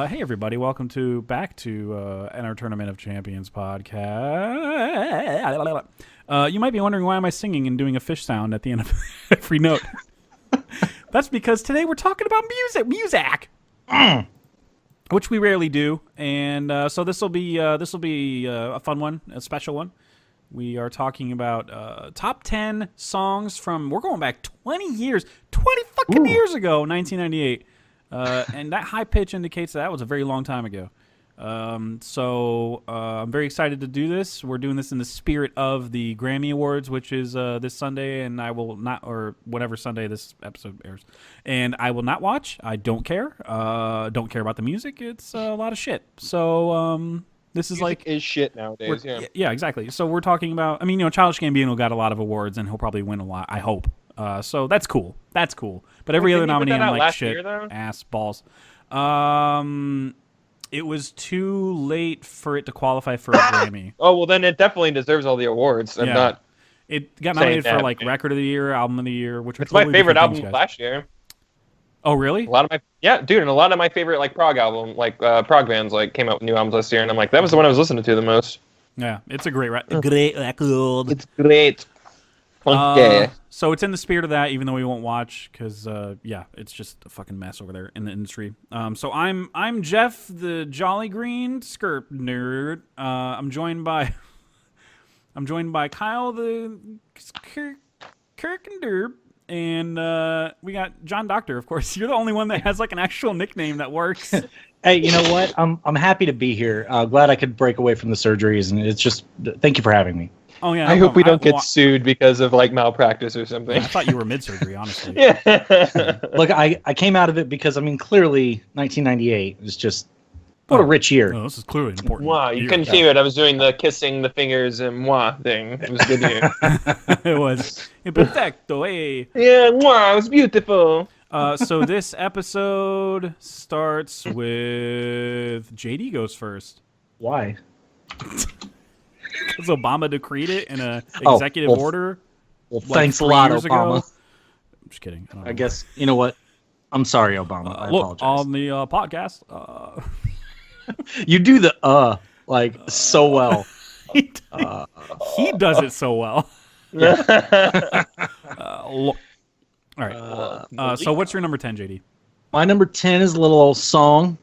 Hey everybody, welcome back to our Tournament of Champions podcast. You might be wondering why am I singing and doing a fish sound at the end of every note. That's because today we're talking about music, which we rarely do, and so this will be a fun one, a special one. We are talking about top 10 songs from, we're going back 20 years ago, 1998. And that high pitch indicates that was a very long time ago. So I'm very excited to do this. We're doing this in the spirit of the Grammy Awards, which is this Sunday, and I will not, or whatever Sunday this episode airs. And I will not watch. I don't care. Don't care about the music. It's a lot of shit. So this is music is shit nowadays. Yeah, exactly. So we're talking about, Childish Gambino got a lot of awards, and he'll probably win a lot, I hope. So that's cool. That's cool. But every other nominee, I'm like, shit, ass, balls. It was too late for it to qualify for a Grammy. Oh, well, then it definitely deserves all the awards. I'm not. It got nominated for Record of the Year, Album of the Year, which it's my favorite album last year. Oh, really? And a lot of my favorite prog album, prog bands came out with new albums last year, and I'm like, that was the one I was listening to the most. Yeah, it's a great record. It's great. Okay. So it's in the spirit of that, even though we won't watch, because it's just a fucking mess over there in the industry. So I'm Jeff, the Jolly Green Skirt Nerd. I'm joined by Kyle, the Kirkender, and we got John Doctor. Of course, you're the only one that has an actual nickname that works. Hey, you know what? I'm happy to be here. Glad I could break away from the surgeries, and it's just thank you for having me. Oh yeah, I hope we don't get sued because of malpractice or something. I thought you were mid-surgery, honestly. Yeah. Look, I came out of it because clearly 1998 is just what a rich year. No, this is clearly important. Wow, you couldn't see it. I was doing the kissing the fingers and thing. It was a good year. It was perfecto, eh? Yeah, it was beautiful. So this episode starts with JD goes first. Why? Because Obama decreed it in an executive order. Well, thanks a lot, Obama. I'm just kidding. I guess, you know what? I'm sorry, Obama. I apologize. On the podcast. You do the so well. He does it so well. All right. So what's your number 10, JD? My number 10 is a little old song,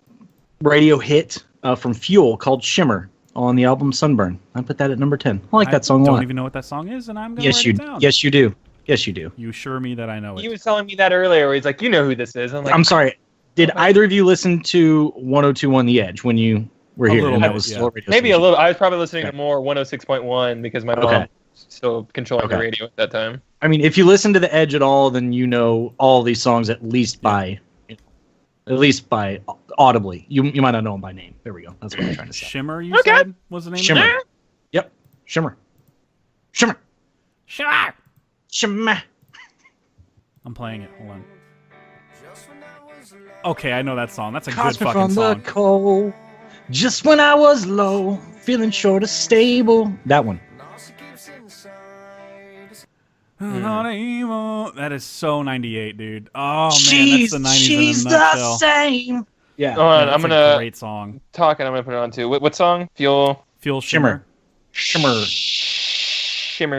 radio hit from Fuel called Shimmer on the album Sunburn. I put that at number 10. I like that song a lot. I don't even know what that song is, and I'm going to write it down. Yes, you do. Yes, you do. You assure me that I know it. He was telling me that earlier, where he's like, you know who this is. I'm sorry. Did either of you listen to 102 on the Edge when you were here? And that was maybe a little. I was probably listening to more 106.1 because my mom was still controlling the radio at that time. I mean, if you listen to the Edge at all, then you know all these songs at least by audibly. You might not know them by name. There we go. That's what I'm trying to say. Shimmer, you said, was the name Shimmer. of it? Yep. Shimmer. Shimmer. Shimmer. Shimmer. I'm playing it. Hold on. Okay, I know that song. That's a good Caught me fucking from song. the cold, just when I was low, feeling short of stable. That one. That is so 98, dude. Oh, man, She's that's the 90s she's in a nutshell. the same. Yeah. Hold on, That's I'm a gonna great song. talk and I'm gonna put it on too. What song? Fuel. Shimmer. Shimmer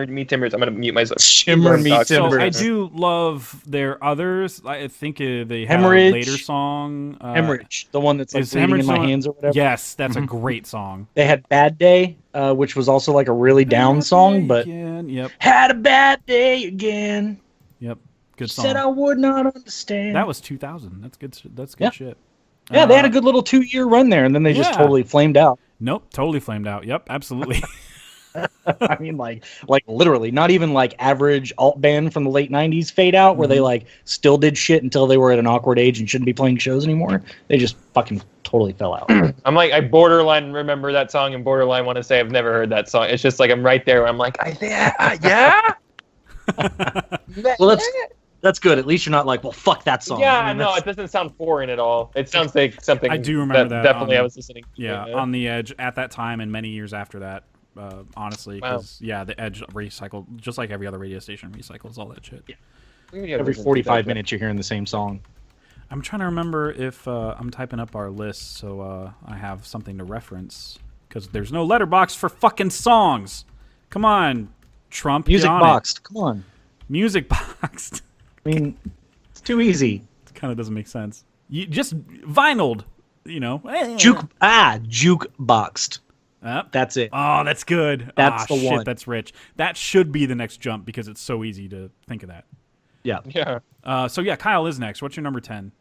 me timbers. I'm gonna mute myself. Shimmer me timbers. So I do love their others. I think they have Hemorrhage. a later song. Hemorrhage, the one that's is bleeding in my Hemorrhage hands or whatever. Yes, that's a great song. They had Bad Day, which was also a really down song, but Yep. had a bad day again. Yep. Good song. Said I would not understand. That was 2000. That's good. That's good shit. Yeah, they had a good little 2-year run there, and then they just totally flamed out. Nope, totally flamed out. Yep, absolutely. I mean, literally, not even average alt band from the late 90s fade out, where they still did shit until they were at an awkward age and shouldn't be playing shows anymore. They just fucking totally fell out. I borderline remember that song and borderline want to say I've never heard that song. It's just I'm right there where I'm yeah. Well, that's good. At least you're not well, fuck that song. Yeah, no, it doesn't sound foreign at all. It sounds like something I do remember that definitely I was listening to. Yeah, on the Edge at that time and many years after that. Honestly, because the Edge recycled just like every other radio station recycles all that shit. Yeah. Every 45 minutes you're hearing the same song. I'm trying to remember if I'm typing up our list so I have something to reference. Because there's no letterbox for fucking songs. Come on, Trump. Music boxed. Come on. Music boxed. I mean, it's too easy. It kind of doesn't make sense. You just vinyled, Juke boxed. That's it. Oh, that's good. That's the shit, one. That's rich. That should be the next jump because it's so easy to think of that. Yeah. Yeah. So Kyle is next. What's your number 10?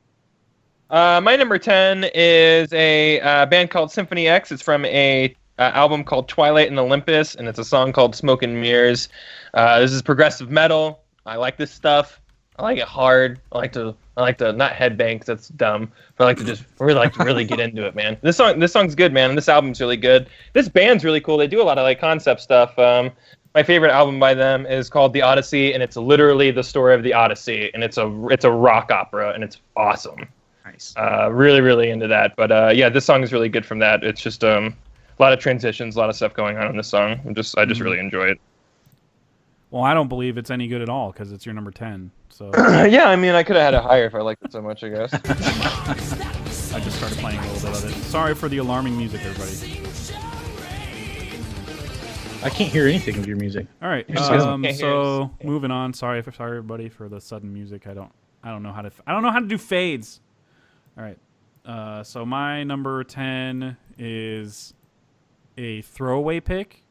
My number 10 is a band called Symphony X. It's from a album called Twilight and Olympus, and it's a song called Smoke and Mirrors. This is progressive metal. I like this stuff. I like it hard. I like to not headbang because that's dumb, but I like to just really get into it, man. This song's good, man, and this album's really good. This band's really cool. They do a lot of like concept stuff. My favorite album by them is called The Odyssey, and it's literally the story of the Odyssey, and it's a rock opera, and it's awesome. Nice. Really, really into that. But this song is really good from that. It's just a lot of transitions, a lot of stuff going on in this song. I just really enjoy it. Well, I don't believe it's any good at all because it's your number 10. So yeah, I mean, I could have had it higher if I liked it so much, I guess. I just started playing a little bit of it. Sorry for the alarming music, everybody. I can't hear anything of your music. All right. Can't So hear moving on. Sorry everybody for the sudden music. I don't know how to do fades. All right. So my number 10 is a throwaway pick,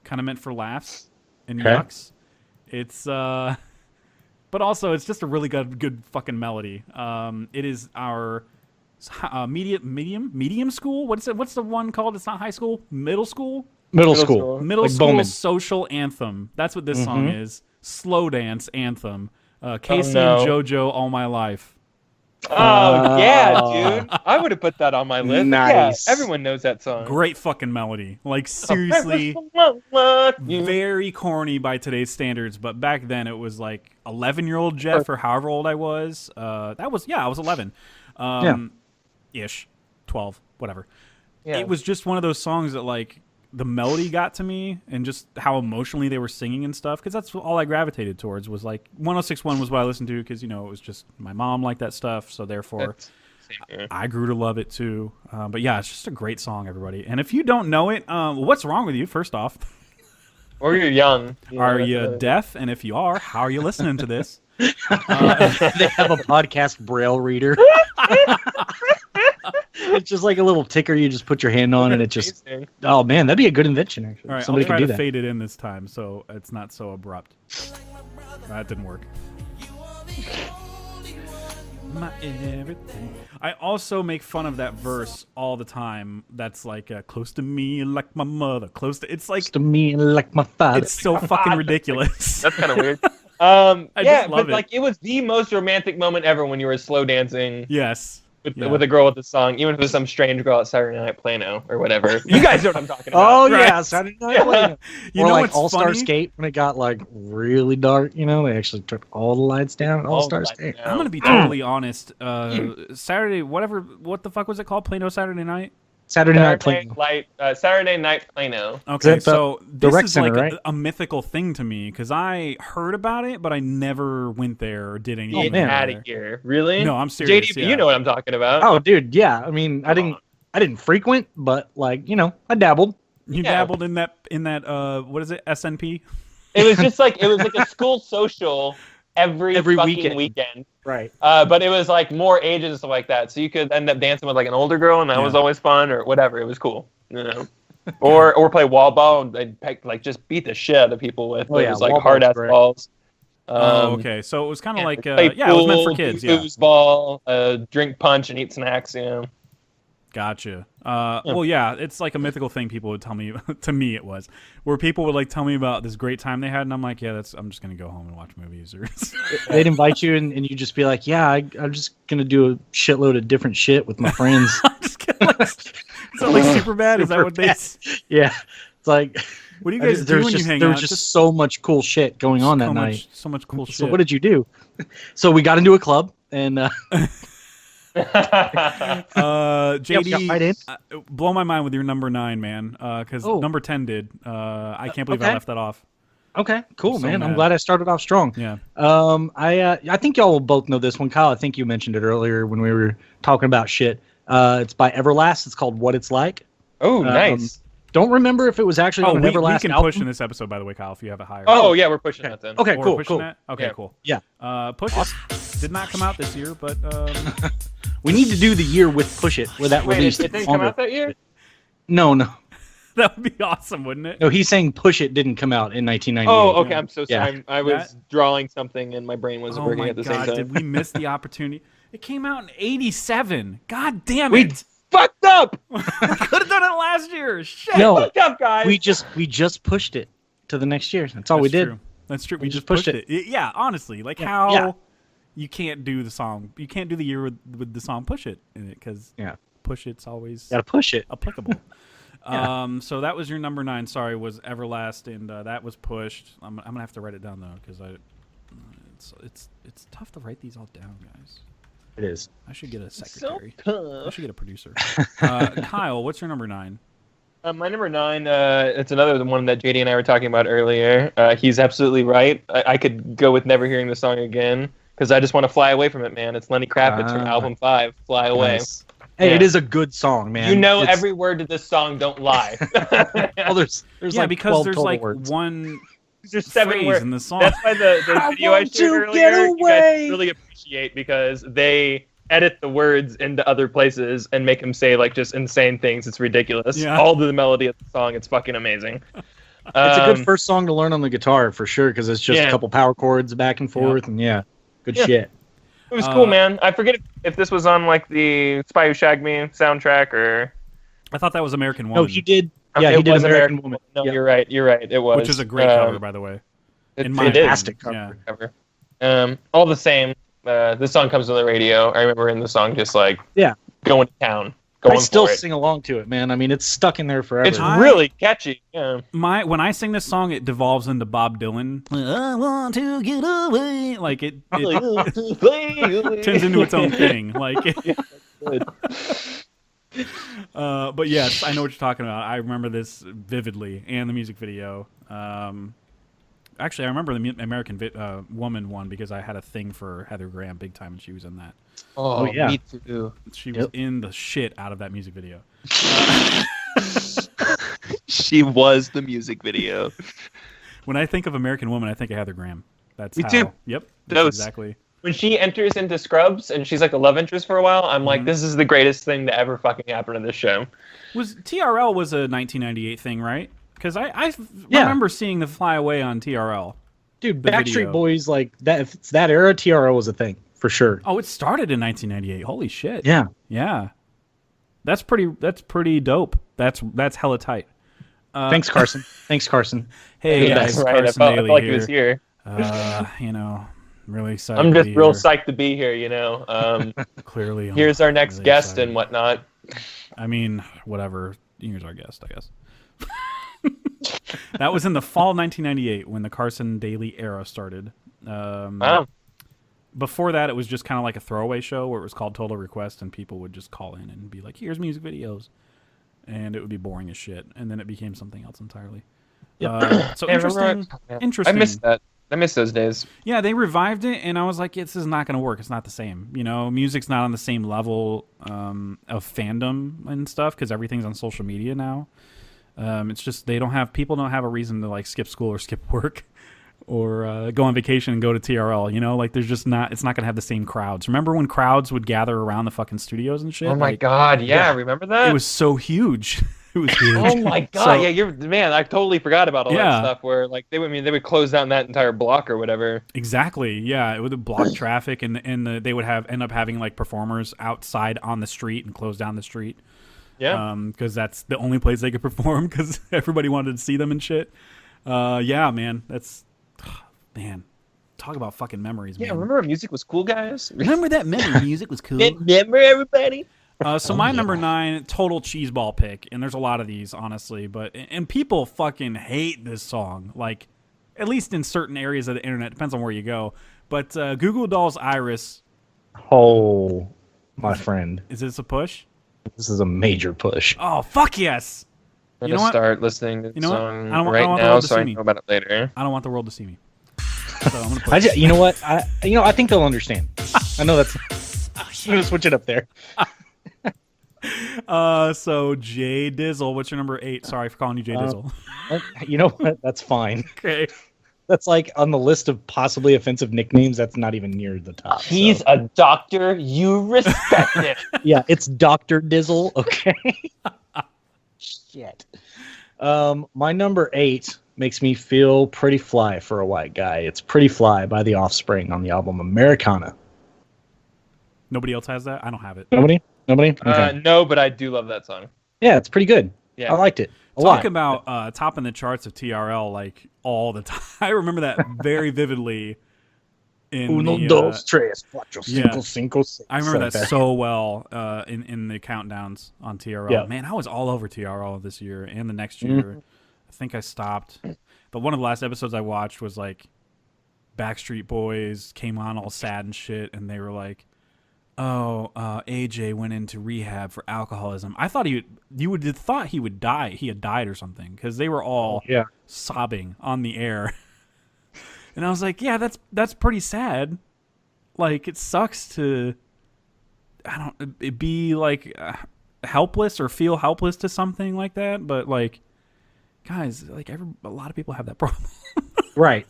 kind of meant for laughs and yucks. It's but also it's just a really good fucking melody. It is our medium school. What is it? What's the one called? It's not high school. Middle school. Middle school Middle like school Bowman. social anthem. That's what this song is. Slow dance anthem. Casey no. and JoJo, All My Life. Oh, yeah, dude. I would have put that on my list. Nice. Yeah, everyone knows that song. Great fucking melody. Like, seriously, very corny by today's standards, but back then it was like 11-year-old Jeff or however old I was. I was 11. Ish. 12, whatever. Yeah. It was just one of those songs that, like, the melody got to me and just how emotionally they were singing and stuff, because that's all I gravitated towards was like 106.1 was what I listened to because, it was just my mom liked that stuff, so therefore I grew to love it too. But yeah, it's just a great song, everybody. And if you don't know it, what's wrong with you, first off? Or you're young. Are you deaf? And if you are, how are you listening to this? They have a podcast braille reader. It's just like a little ticker you just put your hand on, and it just. Oh man, that'd be a good invention actually. All right, Somebody I'll try could do to that. fade it in this time so it's not so abrupt. That didn't work. My everything. I also make fun of that verse all the time. That's like close to me like my mother. It's like Close to me like my father. it's so fucking ridiculous. That's kind of weird. I just love but like it was the most romantic moment ever when you were slow dancing Yes. with a girl with the song, even if it was some strange girl at Saturday Night Plano or whatever. You guys know what I'm talking about. Oh Right. yeah, Saturday Night Live. You Or know like what's All Star funny? Skate when it got like really dark. They actually took all the lights down. All Star Skate. I'm gonna be totally honest. Saturday, what the fuck was it called? Plano Saturday Night. Saturday Night Plano. Saturday Night Plano. Okay, that so the this rec is center, like right? a mythical thing to me because I heard about it, but I never went there or did anything. Get man. out of here. Really? No, I'm serious. JD, yeah. you know what I'm talking about. Oh, dude, yeah. I mean, I didn't frequent, but like I dabbled. You Yeah. dabbled in that what is it, SNP? It was just like a school social every fucking weekend. Right. But it was like more ages and stuff like that, so you could end up dancing with like an older girl, and that was always fun, or whatever. It was cool, or play wall ball and they'd just beat the shit out of people with. Oh, It yeah, was like wall hard ass ball's great. balls. Okay, so it was kind of like play it was meant for pool, kids. do Yeah, foosball, drink punch and eat snacks. gotcha. Well, yeah, it's like a mythical thing people would tell me. To me, it was where people would like tell me about this great time they had, and I'm like, yeah, I'm just gonna go home and watch movies. Or They'd invite you, and you'd just be like, yeah, I'm just gonna do a shitload of different shit with my friends. I'm just kidding. Is that like super bad? Is that what they? Yeah, it's like. What do you guys do when you hang there out? was just so much cool shit going on that night. So much cool So shit. what did you do? So we got into a club, and JD, got right in. Blow my mind with your number 9, man. Because number 10 did. I can't believe I Okay. left that off. Okay, cool, I'm so man. I'm mad. glad I started off strong. Yeah. I think y'all will both know this one. Kyle, I think you mentioned it earlier when we were talking about shit. It's by Everlast. It's called What It's Like. Oh, nice. Don't remember if it was actually on an we Everlast can album. push in this episode, by the way, Kyle, if you have it higher. Oh, yeah, we're pushing that then. Okay, Or cool, pushing cool. that? Okay, Yeah. cool. Yeah. Push It did not come out this year, but We need to do the year with Push It, where that Wait, released. it didn't come out that year? No. that would be awesome, wouldn't it? No, he's saying Push It didn't come out in 1998. Oh, okay. I'm so Yeah. sorry. I was drawing something and my brain wasn't Oh working my at the God, same time. did we miss the opportunity? It came out in 87. God damn We it. fucked up! We could have done it last year. Shit. No, Fucked up, guys! we just pushed it to the next year. That's all we That's did. true. That's true. We We just just pushed pushed it. Yeah, honestly, like Yeah. how Yeah. you can't do the song. You can't do the year with the song "Push It" in it because Yeah. "Push It's" always Gotta push it. applicable. Yeah. So that was your number 9. Sorry, was Everlast, and that was pushed. I'm gonna have to write it down though because it's tough to write these all down, guys. It is. I should get a so secretary. I tough. should get a producer. Kyle, what's your number 9? My number 9, it's another one that JD and I were talking about earlier. He's absolutely right. I could go with never hearing the song again because I just want to fly away from it, man. It's Lenny Kravitz from album 5, Fly Away. Nice. Hey, Yeah. it is a good song, man. You know It's- every word to this song, don't lie. Well, there's Yeah, like because 12 there's total like words. one There's 7 phrase words. in the song. That's why the I video I want shared to earlier, get you away. guys really appreciate because they edit the words into other places and make him say like just insane things. It's ridiculous. Yeah. All to the melody of the song. It's fucking amazing. It's a good first song to learn on the guitar for sure because it's just Yeah. a couple power chords back and forth and good Yeah. shit. It was cool, man. I forget if this was on like the Spy Who Shagged Me soundtrack or. I thought that was American Woman. No, he did. Okay, Yeah, he it did was American Woman. No, Yeah. you're right. You're right. It was. which is a great cover, by the way. It, in my it is. Fantastic cover. Yeah. cover. All the same, this song comes on the radio. I remember in the song just like going to town, going I still for it. sing along to it, man. I mean, it's stuck in there forever. It's really catchy. Yeah. When I sing this song, it devolves into Bob Dylan. I want to get away. Like it turns into its own thing. Like, but yes, I know what you're talking about. I remember this vividly, and the music video. Actually, I remember the American Woman one because I had a thing for Heather Graham big time, and she was in that. Oh, yeah. me too. She was in the shit out of that music video. She was the music video. When I think of American Woman, I think of Heather Graham. That's Me how. too. Yep. That's Dose. exactly. When she enters into Scrubs and she's like the love interest for a while, I'm like, this is the greatest thing to ever fucking happen in this show. Was TRL was a 1998 thing, right? Because I Yeah. remember seeing the Fly Away on TRL. Dude, the Backstreet video. Boys, like that. If it's that era, TRO was a thing for sure. Oh, it started in 1998. Holy shit. Yeah. Yeah. That's pretty dope. That's hella tight. Thanks, Carson. Thanks, Carson. Hey Yeah, guys, right. I Carson felt Daly like here. he was here. Really excited. I'm to just be real here. psyched to be here, you know. Clearly, I'm Here's our next really guest excited. and whatnot. I mean, whatever. Here's our guest, I guess. That was in the fall 1998 when the Carson Daly era started. Wow. Before that, it was just kind of like a throwaway show where it was called Total Request, and people would just call in and be like, "Here's music videos," and it would be boring as shit. And then it became something else entirely. So Yeah, interesting. remember- Interesting. I missed that. I miss those days. Yeah, they revived it, and I was like, "This is not going to work. It's not the same. You know, music's not on the same level of fandom and stuff because everything's on social media now. It's just people don't have a reason to like skip school or skip work or go on vacation and go to TRL. You know, like there's just not. It's not going to have the same crowds. Remember when crowds would gather around the fucking studios and shit? Oh my Like, god, yeah, remember that? it was so huge. It was huge. Oh my god, So- yeah, you're man. I totally forgot about all Yeah. that stuff. Where like they would close down that entire block or whatever. Exactly. Yeah, it would block traffic, and they would end up having like performers outside on the street and close down the street. Yeah. Because that's the only place they could perform because everybody wanted to see them and shit. Yeah, man. Man. Talk about fucking memories, man. Yeah, remember when music was cool, guys? Remember that music was cool. Remember everybody? So my number 9, total cheeseball pick, and there's a lot of these, honestly, and people fucking hate this song, like, at least in certain areas of the internet, depends on where you go, but Goo Goo Dolls' Iris, Oh, my friend. is this a push? This is a major push. Oh, fuck yes! I'm You know gonna what? start listening to the You know what? song I don't right want the now, world to so see I me. know about it later. I don't want the world to see me. So I'm gonna put You know what? I think they'll understand. I know that's. I'm gonna switch it up there. So Jay Dizzle, what's your number 8? Sorry for calling you Jay Dizzle. You know what? That's fine. Okay. That's like on the list of possibly offensive nicknames. That's not even near the top. He's so. a doctor. You respect it. Yeah, it's Dr. Dizzle. Okay. Shit. My number 8 makes me feel pretty fly for a white guy. It's Pretty Fly by The Offspring on the album Americana. Nobody else has that? I don't have it. Nobody? Okay. No, but I do love that song. Yeah, it's pretty good. Yeah. I liked it a Talk lot. about topping the charts of TRL like all the time. I remember that very vividly. Uno, In the, dos, tres, cuatro, yeah. cinco, seis. I remember Like that so well in the countdowns on TRL. Yeah. Man, I was all over TRL this year and the next year. I think I stopped. But one of the last episodes I watched was like Backstreet Boys came on all sad and shit, and they were like, "Oh, AJ went into rehab for alcoholism." I thought you would have thought he would die. He had died or something because they were all sobbing on the air. And I was like, yeah, that's pretty sad. Like, it sucks to, be like helpless or feel helpless to something like that. But like, guys, like a lot of people have that problem. Right.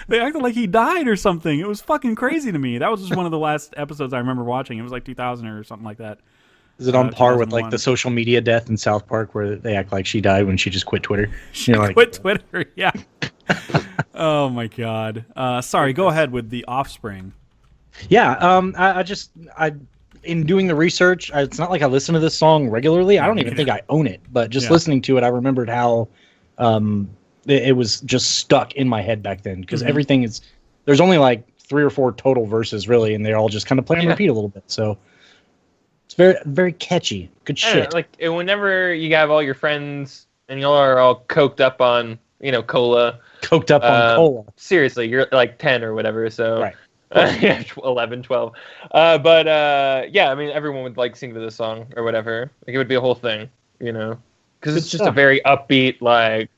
They acted like he died or something. It was fucking crazy to me. That was just one of the last episodes I remember watching. It was like 2000 or something like that. Is it on par with like 2001. the social media death in South Park where they act like she died when she just quit Twitter? She quit Twitter. Yeah. Oh my god. Sorry. Go ahead with The Offspring. Yeah. I in doing the research, it's not like I listen to this song regularly. I don't even think I own it, but just listening to it, I remembered how it was just stuck in my head back then because everything is. There's only like 3 or 4 total verses really, and they all just kind of play and repeat a little bit. So. It's very, very catchy. Good shit. Like whenever you have all your friends and y'all are all coked up on, cola. Coked up on cola. Seriously, you're like 10 or whatever. So Right. Yeah, 11, 12. But yeah, I mean, everyone would like sing to this song or whatever. Like it would be a whole thing, because it's just a very upbeat, like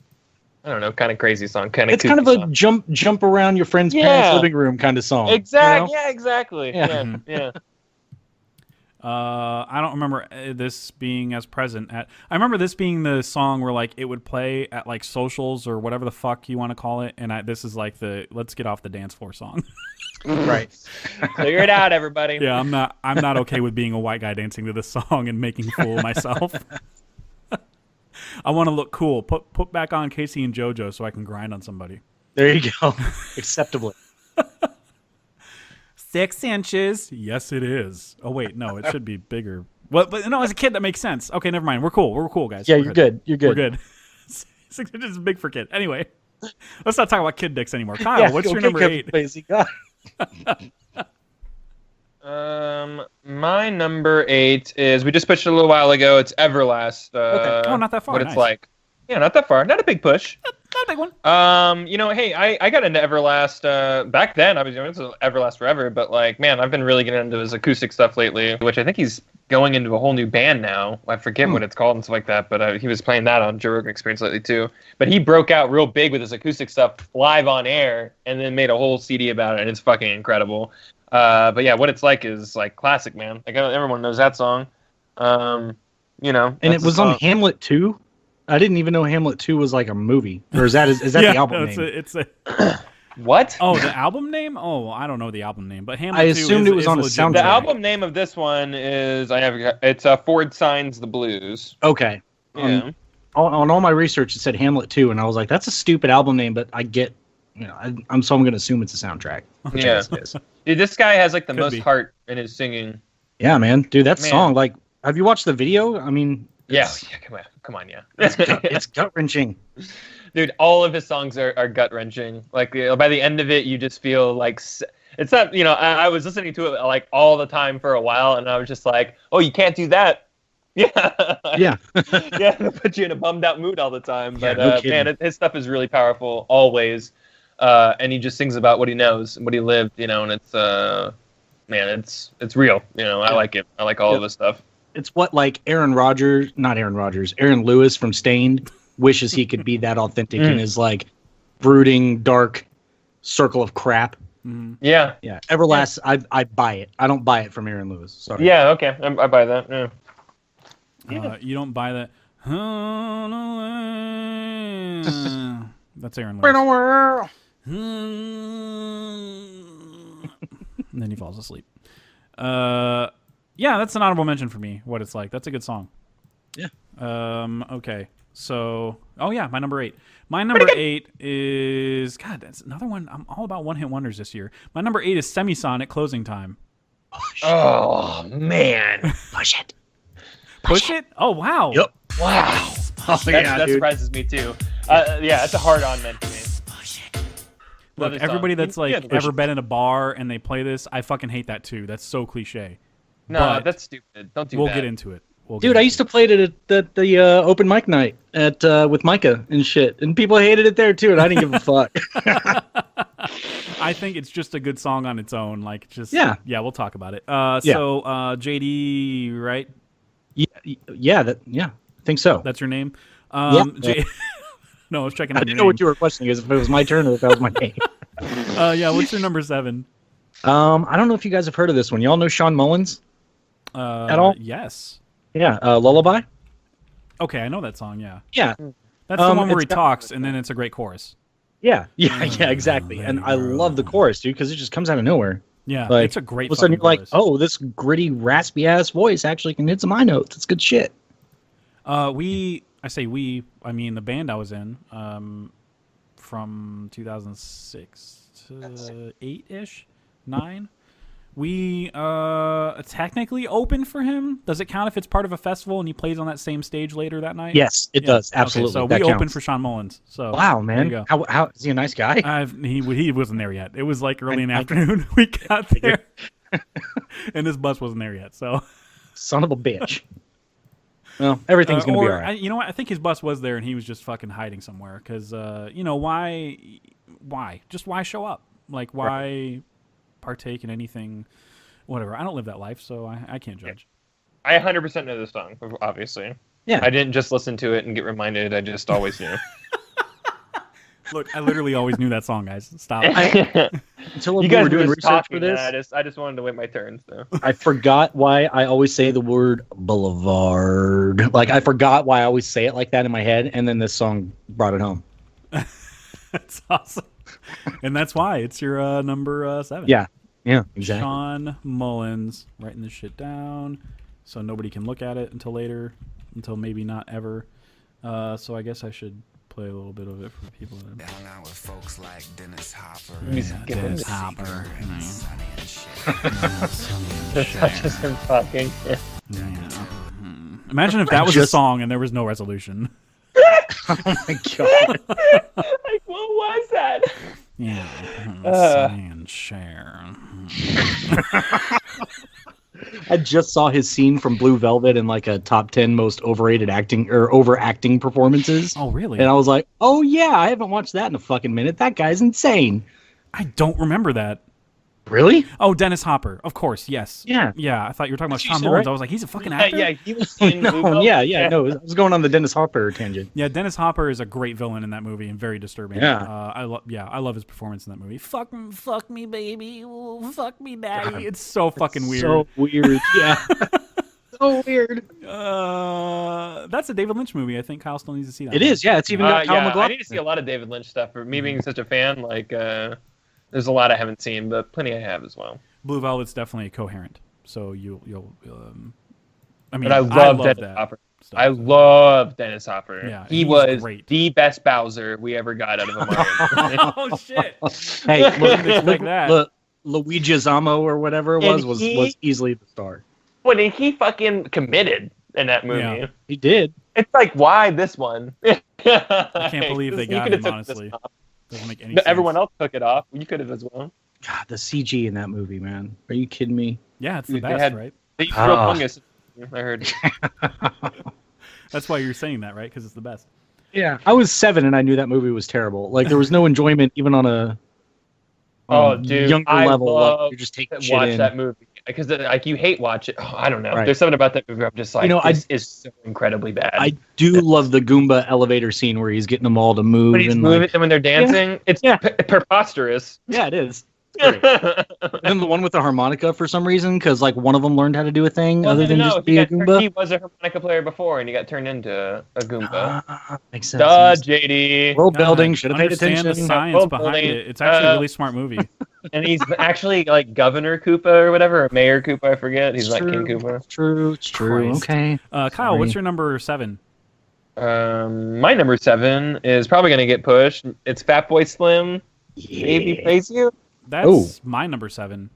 I don't know, kind of crazy song. It's kind of a jump around your friend's parents' living room kind of song. Exactly. Yeah, exactly. Yeah. Yeah. I don't remember this being as present at. I remember this being the song where like it would play at like socials or whatever the fuck you want to call it, and this is like the let's get off the dance floor song. Right. Figure it out, everybody. Yeah, I'm not okay with being a white guy dancing to this song and making a fool of myself. I want to look cool. Put back on Casey and JoJo so I can grind on somebody. There you go. Acceptably. 6 inches. Yes, it is. Oh wait, no, it should be bigger. Well, but no, as a kid that makes sense. Okay, never mind. We're cool. We're cool, guys. Yeah, We're you're good. You're good. We're good. 6 inches is big for kid. Anyway, let's not talk about kid dicks anymore. Kyle, what's your number 8? My number 8 is we just pushed it a little while ago. It's Everlast. Okay. Oh, not that far. What Nice. it's like. Yeah, not that far. Not a big push. Not a big one. Hey, I got into Everlast back then. I was doing Everlast forever, but like, man, I've been really getting into his acoustic stuff lately, which I think he's going into a whole new band now. I forget what it's called and stuff like that, but he was playing that on Joe Rogan Experience lately too. But he broke out real big with his acoustic stuff live on air, and then made a whole CD about it, and it's fucking incredible. But yeah, what it's like is like classic, man. Like everyone knows that song. And it was on Hamlet 2. I didn't even know Hamlet 2 was like a movie. Or is that the album name? It's a What? Oh, the album name? Oh, I don't know the album name, but Hamlet I 2 assumed it was on a legitimate. soundtrack. The album name of this one is it's Ford Signs the Blues. Okay. Yeah. On all my research, it said Hamlet 2, and I was like, that's a stupid album name, but I get, I'm going to assume it's a soundtrack. Which I guess it is. Dude, this guy has like the most be. heart in his singing. Yeah, man. Dude, that Man. song, like, have you watched the video? I mean, Yeah, come on, yeah. it's gut-wrenching. Dude, all of his songs are gut-wrenching. Like, by the end of it, you just feel like... It's not, I was listening to it, like, all the time for a while, and I was just like, oh, you can't do that. Yeah. Yeah. Yeah, it'll put you in a bummed-out mood all the time. Yeah, But, no kidding. man, his stuff is really powerful, always. And he just sings about what he knows and what he lived, and it's... man, it's real. I like it. I like all of his stuff. It's what like Aaron Lewis from Stained wishes he could be that authentic in his like brooding, dark circle of crap. Yeah. Yeah. Everlast, I buy it. I don't buy it from Aaron Lewis. Sorry. Yeah, okay. I buy that. Yeah. You don't buy that. That's Aaron Lewis. And then he falls asleep. Yeah, that's an honorable mention for me. What it's like. That's a good song. Yeah. Okay. So, my number 8. My number 8 is that's another one. I'm all about one-hit wonders this year. My number 8 is Semisonic, Closing Time. Oh man. Push it. Push it? Oh wow. Yep. Wow. That surprises me too. It's a hard-on man for me. Look, everybody that's like ever been in a bar and they play this, I fucking hate that too. That's so cliche. No, But that's stupid. Don't do that. we'll get into it. Dude, I used to play it at the open mic night at with Micah and shit, and people hated it there too, and I didn't give a fuck. I think it's just a good song on its own. Like, just we'll talk about it. So JD, right? I think so. That's your name. Yeah. No, I was checking. I didn't know what you were questioning, is if it was my turn or if that was my name. What's your number 7? I don't know if you guys have heard of this one. Y'all know Sean Mullins at all? Yes. Yeah, Lullaby. Okay, I know that song. Yeah. Yeah. That's the one where he talks, and then it's a great chorus. Yeah, exactly. And I love the chorus, dude, because it just comes out of nowhere. Yeah, like, it's a great. All of a sudden, you're chorus. like, oh, this gritty, raspy ass voice actually can hit some high notes. It's good shit. I mean the band I was in, from 2006 to 8-ish, 9. We technically opened for him. Does it count if it's part of a festival and he plays on that same stage later that night? Yes, it does. Absolutely. Okay, so that we counts. opened for Sean Mullins. So wow, man. There you go. How is he a nice guy? He wasn't there yet. It was like early in the afternoon. We got there, and his bus wasn't there yet. So, son of a bitch. Well, everything's gonna be all right. You know what? I think his bus was there, and he was just fucking hiding somewhere. Because why? Just why show up? Like, why partake in anything? Whatever. I don't live that life, so I can't judge. I 100% know this song, obviously. Yeah. I didn't just listen to it and get reminded. I just always knew. Look, I literally always knew that song, guys. Stop. Until you we guys were doing just research talking, for this, I just wanted to wait my turn. So I forgot why I always say the word boulevard. Like, I forgot why I always say it like that in my head, and then this song brought it home. That's awesome. And that's why it's your number 7. Yeah, exactly. Sean Mullins, writing this shit down so nobody can look at it until later, until maybe not ever. So I guess I should play a little bit of it for people that hung out with folks like Dennis Hopper. Dennis Hopper. that's just him talking. Imagine if that was a song and there was no resolution. Oh my god. Like, what was that? Yeah. And share. I just saw his scene from Blue Velvet in like a top 10 most overrated acting or overacting performances. Oh, really? And I was like, oh yeah, I haven't watched that in a fucking minute. That guy's insane. I don't remember that. Really? Oh, Dennis Hopper. Of course, yes. Yeah. Yeah, I thought you were talking about You Sean said Mullins. right. I was like, he's a fucking actor? Yeah, he was in Blue No, Velvet. no, I was going on the Dennis Hopper tangent. Yeah, Dennis Hopper is a great villain in that movie and very disturbing. Yeah. I love his performance in that movie. Fuck me, baby. Ooh, fuck me, daddy. God. It's so fucking weird. So weird. Yeah. So weird. That's a David Lynch movie. I think Kyle still needs to see that. It is. Yeah, it's even got Kyle MacLachlan. I need to see a lot of David Lynch stuff. For me being such a fan, like, there's a lot I haven't seen, but plenty I have as well. Blue Velvet's definitely coherent. So you'll I mean, but I love Dennis Hopper. I love Dennis Hopper. Yeah, he was great. the best Bowser we ever got out of a Mario. Oh shit! Hey, like that. Luigi Zamo or whatever it was easily the star. When he fucking committed in that movie. Yeah. He did. It's like, why this one? I can't believe they got him, honestly. Doesn't make any sense. Everyone else took it off. You could have as well. God, the CG in that movie, man. Are you kidding me? Yeah, it's the best, right? They used real fungus, I heard. That's why you're saying that, right? Because it's the best. Yeah. I was 7 and I knew that movie was terrible. Like, there was no enjoyment even on a Dude, younger I level. love Like, you're just taking shit watch in. that movie. because like you hate watch it. Oh, I don't know. Right. There's something about that movie. I'm just like, I this is so incredibly bad. I do love the Goomba elevator scene where he's getting them all to move. But he's and moving like, and when they're dancing. It's preposterous. yeah, it is. And then the one with the harmonica for some reason, because like one of them learned how to do a thing other than just be a Goomba. He was a harmonica player before, and he got turned into a Goomba. Makes sense. Duh, JD. World building, should have paid Understand attention. the science World behind building. it. It's actually a really smart movie. And he's actually like Governor Koopa or whatever, or Mayor Koopa, I forget. He's like King Koopa. It's true. Christ. Okay. Kyle, what's your number 7? My number 7 is probably going to get pushed. It's Fatboy Slim. Yeah. Baby Praise You. That's my number 7.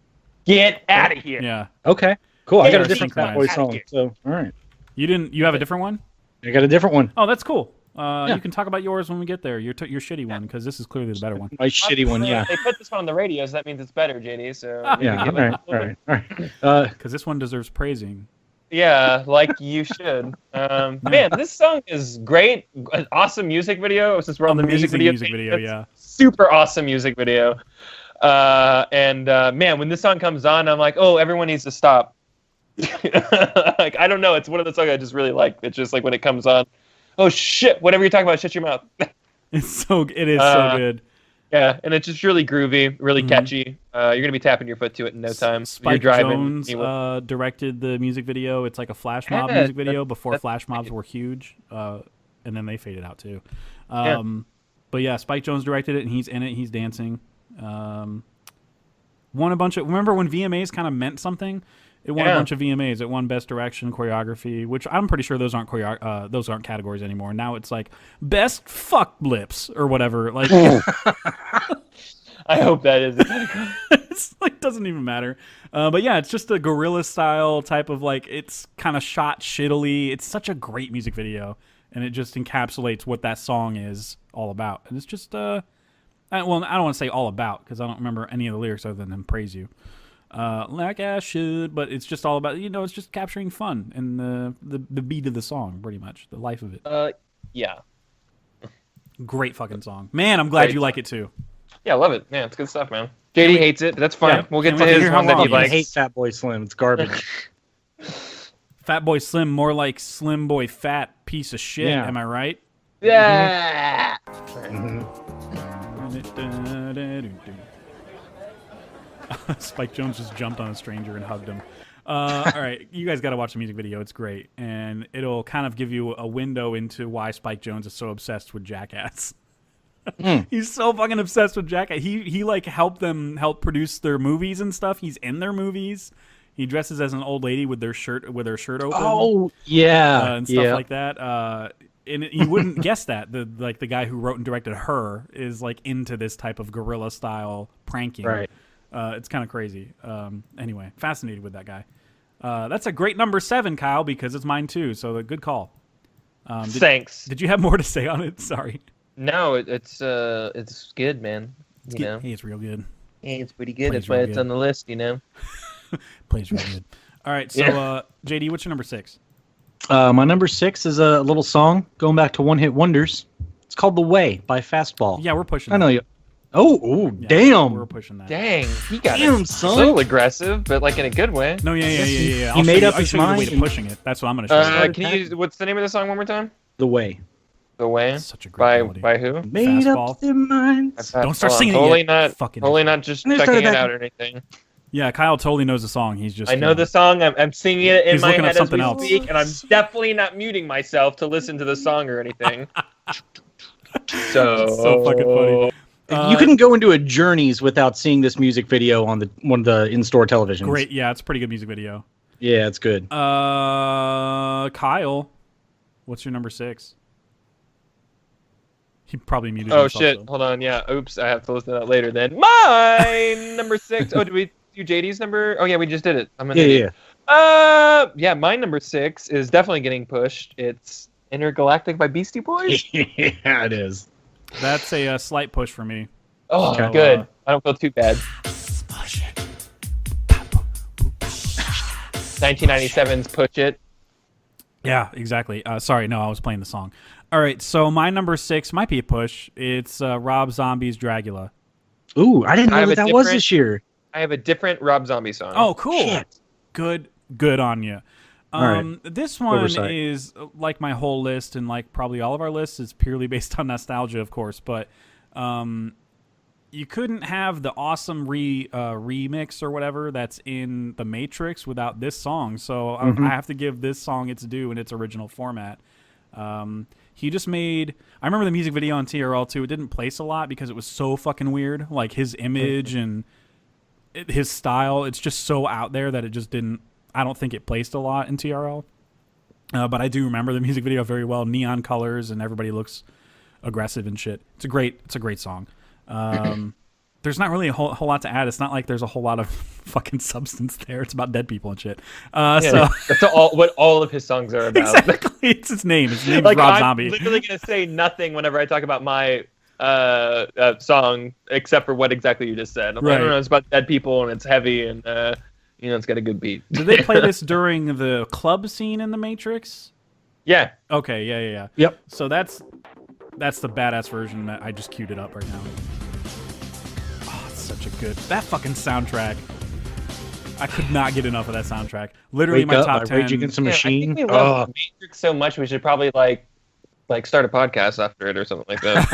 Get out of here. Yeah. Okay. Cool. I got a Yeah, different synchronized. Fatboy song. So, all right. You have a different one? I got a different one. Oh, that's cool. You can talk about yours when we get there. Your shitty one, because this is clearly the better one. My shitty one, yeah. They put this one on the radio, so that means it's better, JD. So Yeah, all right. Because this one deserves praising. Yeah, like you should. Man, this song is great. An awesome music video. Since we're on the music Amazing video, yeah. Super awesome music video. Man, when this song comes on, I'm like, oh, everyone needs to stop. Like, I don't know. It's one of the songs I just really like. It's just like when it comes on, oh shit, whatever you're talking about, shut your mouth. It is so good. Yeah, and it's just really groovy, really catchy. You're gonna be tapping your foot to it in no time. Spike you're driving. Jonze directed the music video. It's like a flash mob music video before flash mobs were huge, and then they faded out too. But yeah, Spike Jonze directed it, and he's in it. He's dancing. Won a bunch of. Remember when VMAs kind of meant something? It won a bunch of VMAs. It won Best Direction, Choreography, which I'm pretty sure those aren't categories anymore. Now it's like Best Fuck Lips or whatever. Like, I hope that is a category. It's like doesn't even matter. But yeah, it's just a guerrilla style type of like. It's kind of shot shittily. It's such a great music video, and it just encapsulates what that song is all about. And it's just well, I don't want to say all about because I don't remember any of the lyrics other than "Praise You." Like I should, but it's just all about, it's just capturing fun and the beat of the song, pretty much, the life of it. Yeah. Great fucking song. Man, I'm glad you like it too. Yeah, I love it. Man, it's good stuff, man. JD hates it, but that's fine. Yeah, We'll get can to we his hear one how that he long? I likes. hate Fatboy Slim. It's garbage. Fatboy Slim, more like Slim Boy Fat piece of shit. Yeah. Am I right? Yeah. Spike Jonze just jumped on a stranger and hugged him. All right, you guys got to watch the music video. It's great, and it'll kind of give you a window into why Spike Jonze is so obsessed with Jackass. He's so fucking obsessed with Jackass. He like help produce their movies and stuff. He's in their movies. He dresses as an old lady with her shirt open. Oh yeah, and stuff like that. And you wouldn't guess that the guy who wrote and directed Her is like into this type of guerrilla style pranking. Right. It's kind of crazy. Anyway, fascinated with that guy. That's a great number 7, Kyle, because it's mine too. So a good call. Thanks. Did you have more to say on it? Sorry. No, it's good, man. It's You know, Hey, it's real good. hey, it's pretty good. Plays That's why real it's good. on the list. You know. Plays real good. All right, so JD, what's your number 6? My number 6 is a little song going back to One Hit Wonders. It's called "The Way" by Fastball. Yeah, we're pushing. I know that. you. Oh, Yeah, damn! We're pushing that. Dang, he got Damn, it. son. A little aggressive, but like in a good way. No, yeah. He I'll made show up I'll his show you the way mind to and- pushing it. That's what I'm going to show you. Can you? What's the name of the song one more time? "The Way." The Way. That's such a great melody. By who? Made Fastball. up their minds. Don't start singing it Totally yet. not. Fucking Totally not just And they checking started it that- out or anything. Yeah, Kyle totally knows the song. He's just. I know the song. I'm singing it in He's my looking head up as we something else. speak, and I'm definitely not muting myself to listen to the song or anything. So fucking funny. You couldn't go into a Journeys without seeing this music video on one of the in-store televisions. Great. Yeah, it's a pretty good music video. Yeah, it's good. Kyle, what's your number 6? He probably muted Oh himself. shit! so- Hold on. Yeah. Oops. I have to listen to that later. Then my number 6. Oh, did we do JD's number? Oh yeah, we just did it. I'm an idiot. Yeah. My number 6 is definitely getting pushed. It's Intergalactic by Beastie Boys. Yeah, it is. That's a slight push for me. Oh, So, good. I don't feel too bad. 1997's Push It. Yeah, exactly. Sorry, no, I was playing the song. All right, so my number 6 might be a push. It's Rob Zombie's Dragula. Ooh, I didn't I know have that a was different- this year. I have a different Rob Zombie song. Oh, cool. Shit. Good on you. All right. This one Oversight. is like my whole list, and like probably all of our lists is purely based on nostalgia, of course. But you couldn't have the awesome remix or whatever that's in The Matrix without this song. So I have to give this song its due in its original format. He just made. I remember the music video on TRL too. It didn't place a lot because it was so fucking weird. Like his image and his style. It's just so out there that it just didn't. I don't think it placed a lot in TRL. But I do remember the music video very well. Neon colors and everybody looks aggressive and shit. It's a great song. There's not really a whole lot to add. It's not like there's a whole lot of fucking substance there. It's about dead people and shit. So that's what all of his songs are about. Exactly. It's his name. His name's Like, Rob I'm Zombie. literally gonna say nothing whenever I talk about my song, except for what exactly you just said. I'm like, I don't know. It's about dead people and it's heavy and it's got a good beat. Did they play this during the club scene in The Matrix? Yeah. Okay. Yeah. Yep. So that's the badass version that I just queued it up right now. Oh, it's such a good that fucking soundtrack. I could not get enough of that soundtrack. Literally Wake my Up top by 10. Rage Against the Machine. I think we love The Matrix so much we should probably like start a podcast after it or something like that.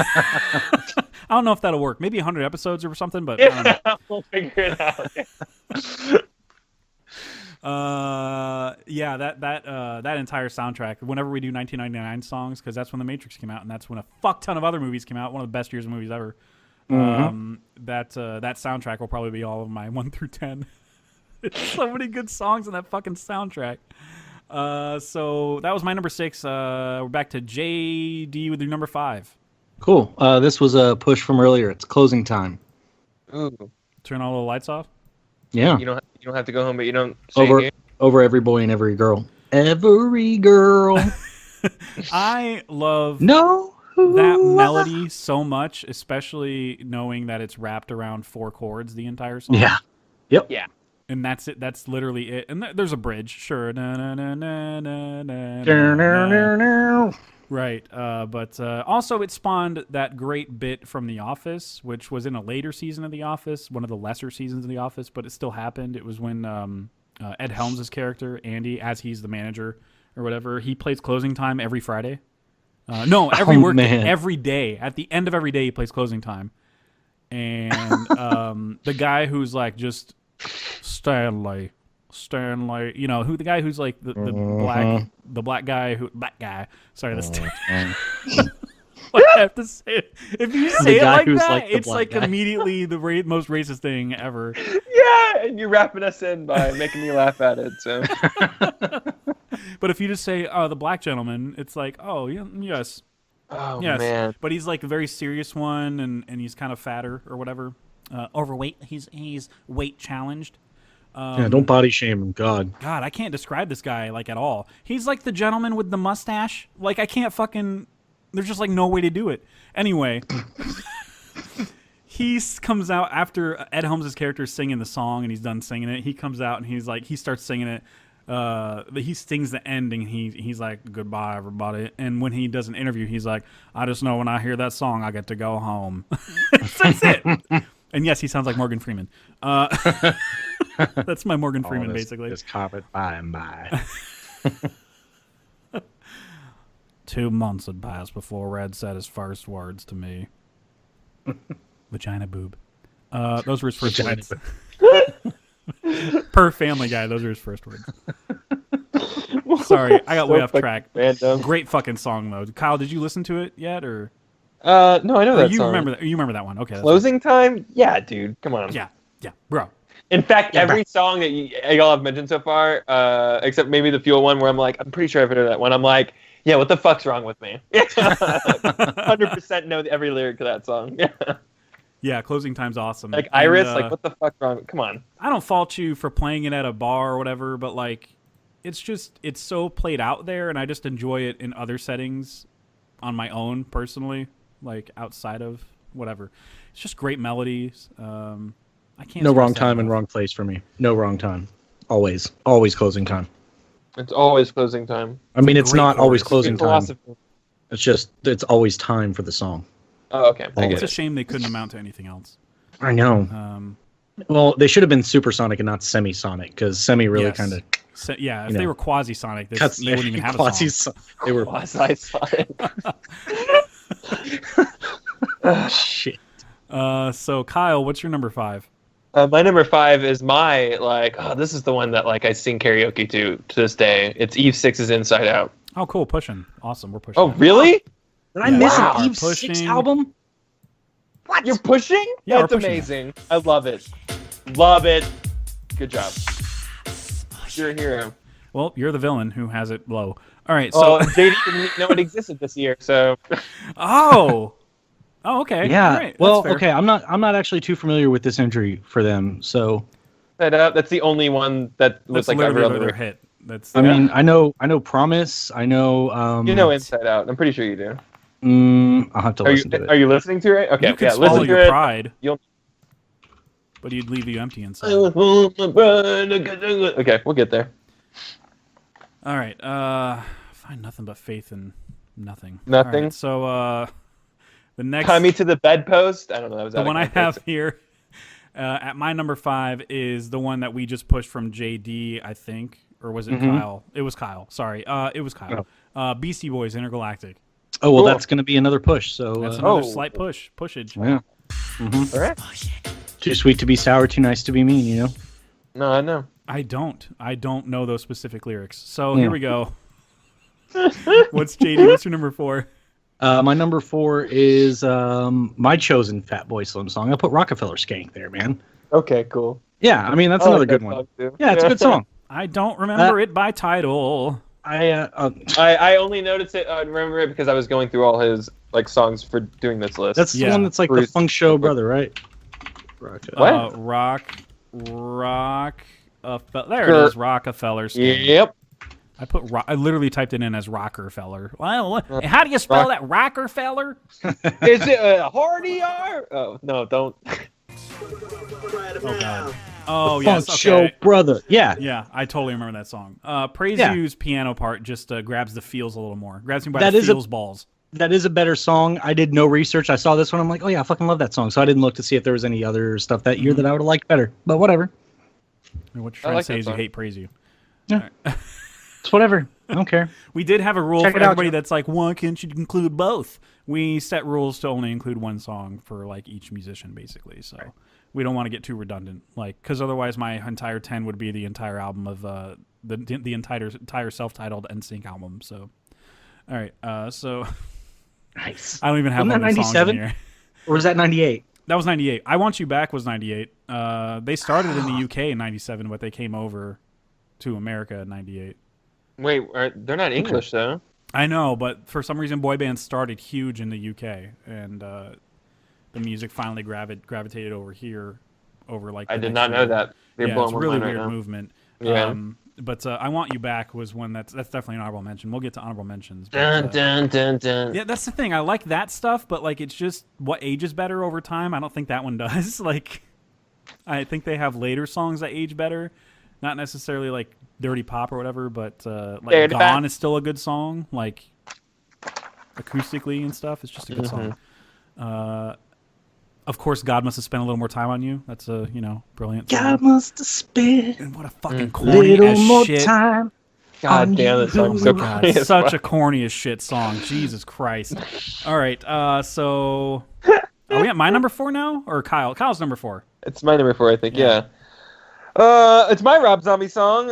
I don't know if that'll work. Maybe 100 episodes or something, but I don't know. We'll figure it out. That entire soundtrack. Whenever we do 1999 songs, because that's when The Matrix came out, and that's when a fuck ton of other movies came out. One of the best years of movies ever. That soundtrack will probably be all of my 1 through 10. It's so many good songs in that fucking soundtrack. So that was my number 6. We're back to JD with your number 5. Cool. This was a push from earlier. It's Closing Time. Ooh. Turn all the lights off. Yeah. You don't have to go home, but you don't stay over every boy and every girl. Every girl. I love No. that melody so much, especially knowing that it's wrapped around 4 chords the entire song. Yeah. Yep. Yeah. And that's it. That's literally it. And there's a bridge, sure. Na, na, na, na, na, na, No, na, no, na. no. Right. But also it spawned that great bit from The Office, which was in a later season of The Office, one of the lesser seasons of The Office, but it still happened. It was when Ed Helms' character, Andy, as he's the manager or whatever, he plays Closing Time every Friday. Every work day, every day. At the end of every day, he plays Closing Time. And the guy who's like just Stanley, who the guy who's like the black guy. Sorry, that's what I have to say it. If you say it like that, like it's like immediately the most racist thing ever. Yeah, and you're wrapping us in by making me laugh at it. So, but if you just say the black gentleman, it's like, oh yes. oh Yes, man, but he's like a very serious one, and he's kind of fatter or whatever, overweight. He's weight challenged. Yeah, don't body shame him. God, I can't describe this guy like at all. He's like the gentleman with the mustache. Like I can't fucking. There's just like no way to do it. Anyway, he comes out after Ed Helms' character is singing the song and he's done singing it. He comes out and he starts singing it. He sings the ending. He's like, goodbye everybody. And when he does an interview, he's like, I just know when I hear that song, I get to go home. That's it. And yes, he sounds like Morgan Freeman. That's my Morgan Freeman, basically. This carpet by and by. 2 months had passed before Red said his first words to me. Vagina boob. Those were his first words. Per Family Guy, those are his first words. Sorry, I got way off track. Random. Great fucking song though. Kyle, did you listen to it yet, or? No, I know that you song. remember that? You remember that one? Okay. Closing Time? Yeah, dude. Come on. Yeah, bro. In fact, every song that y'all have mentioned so far, except maybe the Fuel one, where I'm like, I'm pretty sure I've heard of that one. I'm like, yeah, what the fuck's wrong with me? 100% know every lyric to that song. Yeah. Yeah, Closing Time's awesome. Like Iris, like what the fuck wrong? Come on. I don't fault you for playing it at a bar or whatever, but like, it's so played out there, and I just enjoy it in other settings, on my own personally, like outside of whatever. It's just great melodies. I can't. No wrong time and wrong place for me. No wrong time. Always Closing Time. It's always Closing Time. I mean, it's not always closing time. Philosophy. It's just it's always time for the song. Oh, okay. I It's get a it. shame they couldn't amount to anything else. I know. Well, they should have been supersonic and not semisonic, because semi really Yes. kind of So, yeah, if You they know. were quasi-sonic, cuts. they wouldn't even have a song. They were Quasi-sonic. shit. So Kyle, what's your number 5? My number 5 is my this is the one that I sing karaoke to this day. It's Eve 6's Inside Out. Oh, cool, pushing. Awesome, we're pushing. Oh, really? Did I Yeah, miss wow. an Eve Pushing. 6 album? What? You're pushing? Yeah, That's we're pushing amazing. I love it. Love it. Good job. You're a hero. Well, you're the villain who has it low. All right, so Oh, JD didn't know it existed this year, so oh, okay. Yeah. All right, Well, that's fair. okay. I'm not actually too familiar with this entry for them, so that's the only one that was That's ever literally on the their radio. hit. That's I mean, I know Promise. I know. You know Inside Out. I'm pretty sure you do. I'll have to Are listen to you, it. are you listening to it? Okay, you could yeah, swallow listen to your it. pride, You'll. but you'd leave you empty inside. Okay, we'll get there. All right. Find nothing but faith in nothing. Nothing? All right, so the next Tie me to the bedpost. I don't know. That was the out of one I context. have here at my number 5 is the one that we just pushed from JD, I think, or was it Mhm. Kyle? It was Kyle. Sorry, it was Kyle. Beastie Boys, Intergalactic. Oh well, Cool. that's going to be another push. So That's another Oh. slight pushage. yeah, All right. too sweet to be sour, too nice to be mean. You know. No, I know. I don't know those specific lyrics. So Yeah. here we go. What's JD? What's your number 4? My number 4 is my chosen Fatboy Slim song. I put Rockefeller Skank there, man. Okay, cool. Yeah, I mean that's I like another that good one. song, too. Yeah, it's a good song. I don't remember it by title. I only noticed it. I remember it because I was going through all his songs for doing this list. that's the Yeah. one that's like the Bruce. Funk Show brother, right? What? There it is, Rockefeller. Skank. Yep. I literally typed it in as Rockefeller. Well, how do you spell that, Rockefeller? Is it a hard ER? Oh no, don't. Oh god. Oh Funk yes. Show Okay. brother. Yeah. Yeah, I totally remember that song. Praise Yeah. You's piano part just grabs the feels a little more. Grabs me by That the is a- feels balls. That is a better song. I did no research. I saw this one. I'm like, oh yeah, I fucking love that song. So I didn't look to see if there was any other stuff that year that I would have liked better. But whatever. I mean, what you're I trying like to say that is you song. hate Praise You. Yeah. It's whatever. I don't care. We did have a rule Check for it out, everybody Joe. that's like, why can't you include both? We set rules to only include one song for each musician, basically. So we don't want to get too redundant, because otherwise my entire 10 would be the entire album of the entire self-titled NSYNC album. So, all right, so Nice. I don't even have Wasn't one of that the songs in 97? here. Or was that 98? That was 98. I Want You Back was 98. They started in the UK in 97, but they came over to America in 98. Wait, they're not English though. I know, but for some reason, boy bands started huge in the UK, and the music finally gravitated over here, over I did not know that. You're Yeah, blowing it's a my really mind right weird now. movement. Yeah. But I Want You Back was one that's definitely an honorable mention. We'll get to honorable mentions. But, Dun dun dun dun. yeah, that's the thing. I like that stuff, but it's just what ages better over time. I don't think that one does. I think they have later songs that age better. Not necessarily Dirty Pop or whatever, but Dirty Gone Pop. is still a good song, acoustically and stuff. It's just a good song. Of course, God Must Have Spent a Little More Time on You. That's a brilliant song. God must have spent And what a fucking a corny little as more shit. time. God damn, this song's so God, corny as such fuck. a corny as shit song. Jesus Christ. All right, so are we at my number 4 now, or Kyle? Kyle's number 4. It's my number 4, I think. Yeah. Yeah. It's my Rob Zombie song,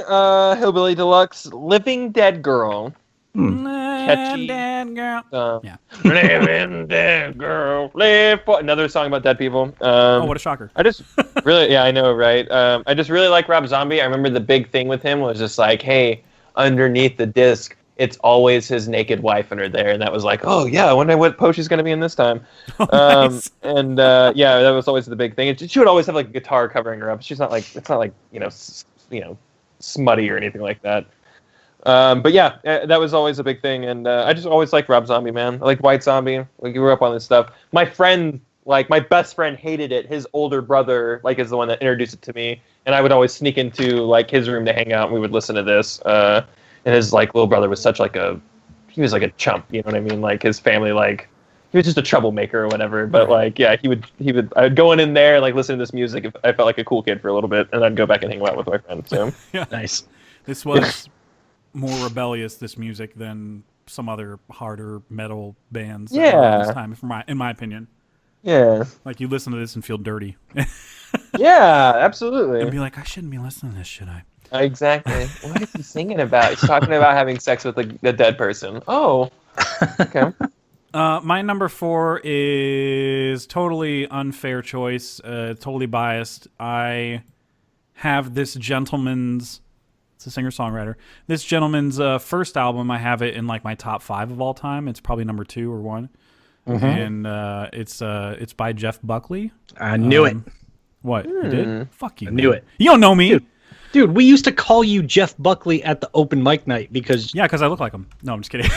Hillbilly Deluxe, "Living Dead Girl." Catchy. Dead girl. Yeah. Living Dead Girl, live for another song about dead people. Oh, what a shocker. I just really, yeah, I know, right? I just really like Rob Zombie. I remember the big thing with him was just hey, underneath the disc, it's always his naked wife under there, and that was oh yeah, I wonder what pose she's gonna be in this time. Nice. And yeah, that was always the big thing. She would always have a guitar covering her up. She's not it's not smutty or anything like that. But yeah, that was always a big thing, and I just always liked Rob Zombie, man. I like White Zombie. We grew up on this stuff. My friend, my best friend, hated it. His older brother, is the one that introduced it to me, and I would always sneak into his room to hang out, and we would listen to this. And his little brother was such he was a chump, you know what I mean? His family he he was just a troublemaker or whatever. But like, yeah, he would. I'd go in there and like listen to this music. If I felt like a cool kid for a little bit, and I'd go back and hang out with my friends. So Yeah. Nice. This was more rebellious, this music, than some other harder metal bands. Yeah. This time, in my opinion. yeah, Like, you listen to this and feel dirty. yeah, absolutely. And be like, I shouldn't be listening to this, should I? Exactly. What is he singing about? He's talking about having sex with a dead person. Oh, okay. My number 4 is totally unfair choice, totally biased. I have this gentleman's, it's a singer-songwriter, this gentleman's first album. I have it in like my top 5 of all time. It's probably number 2 or 1. And it's by Jeff Buckley. I knew it. What? You did? Fuck you. I knew it. You don't know me. Dude, we used to call you Jeff Buckley at the open mic night because... Yeah, because I look like him. No, I'm just kidding.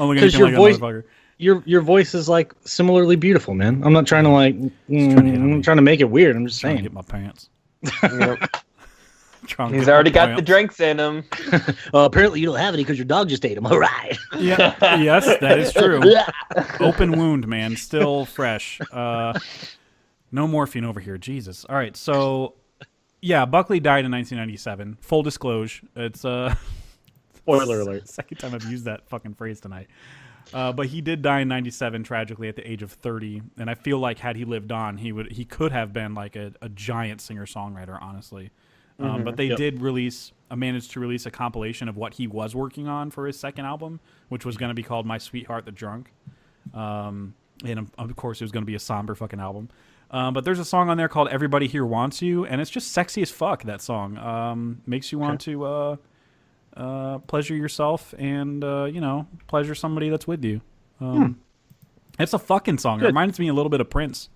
Only Because gonna your like voice, a motherfucker. your voice is like similarly beautiful, man. I'm not trying to like, I'm not trying to make it weird. I'm just Trying to saying. get my pants. Yep. Trying to He's get already my got the pants. drinks in him. Apparently you don't have any because your dog just ate them. All right. Yeah. Yes, that is true. Open wound, man. Still fresh. No morphine over here. Jesus. All right. So, yeah, Buckley died in 1997. Full disclosure. It's Spoiler alert. second time I've used that fucking phrase tonight. But he did die in 97 tragically at the age of 30, and I feel like had he lived on, he could have been like a giant singer-songwriter, honestly. But they did manage to release a compilation of what he was working on for his second album, which was going to be called My Sweetheart the Drunk. And of course, it was going to be a somber fucking album. But there's a song on there called Everybody Here Wants You, and it's just sexy as fuck, that song. Makes you want to pleasure yourself and, pleasure somebody that's with you. It's a fucking song. It reminds me a little bit of Prince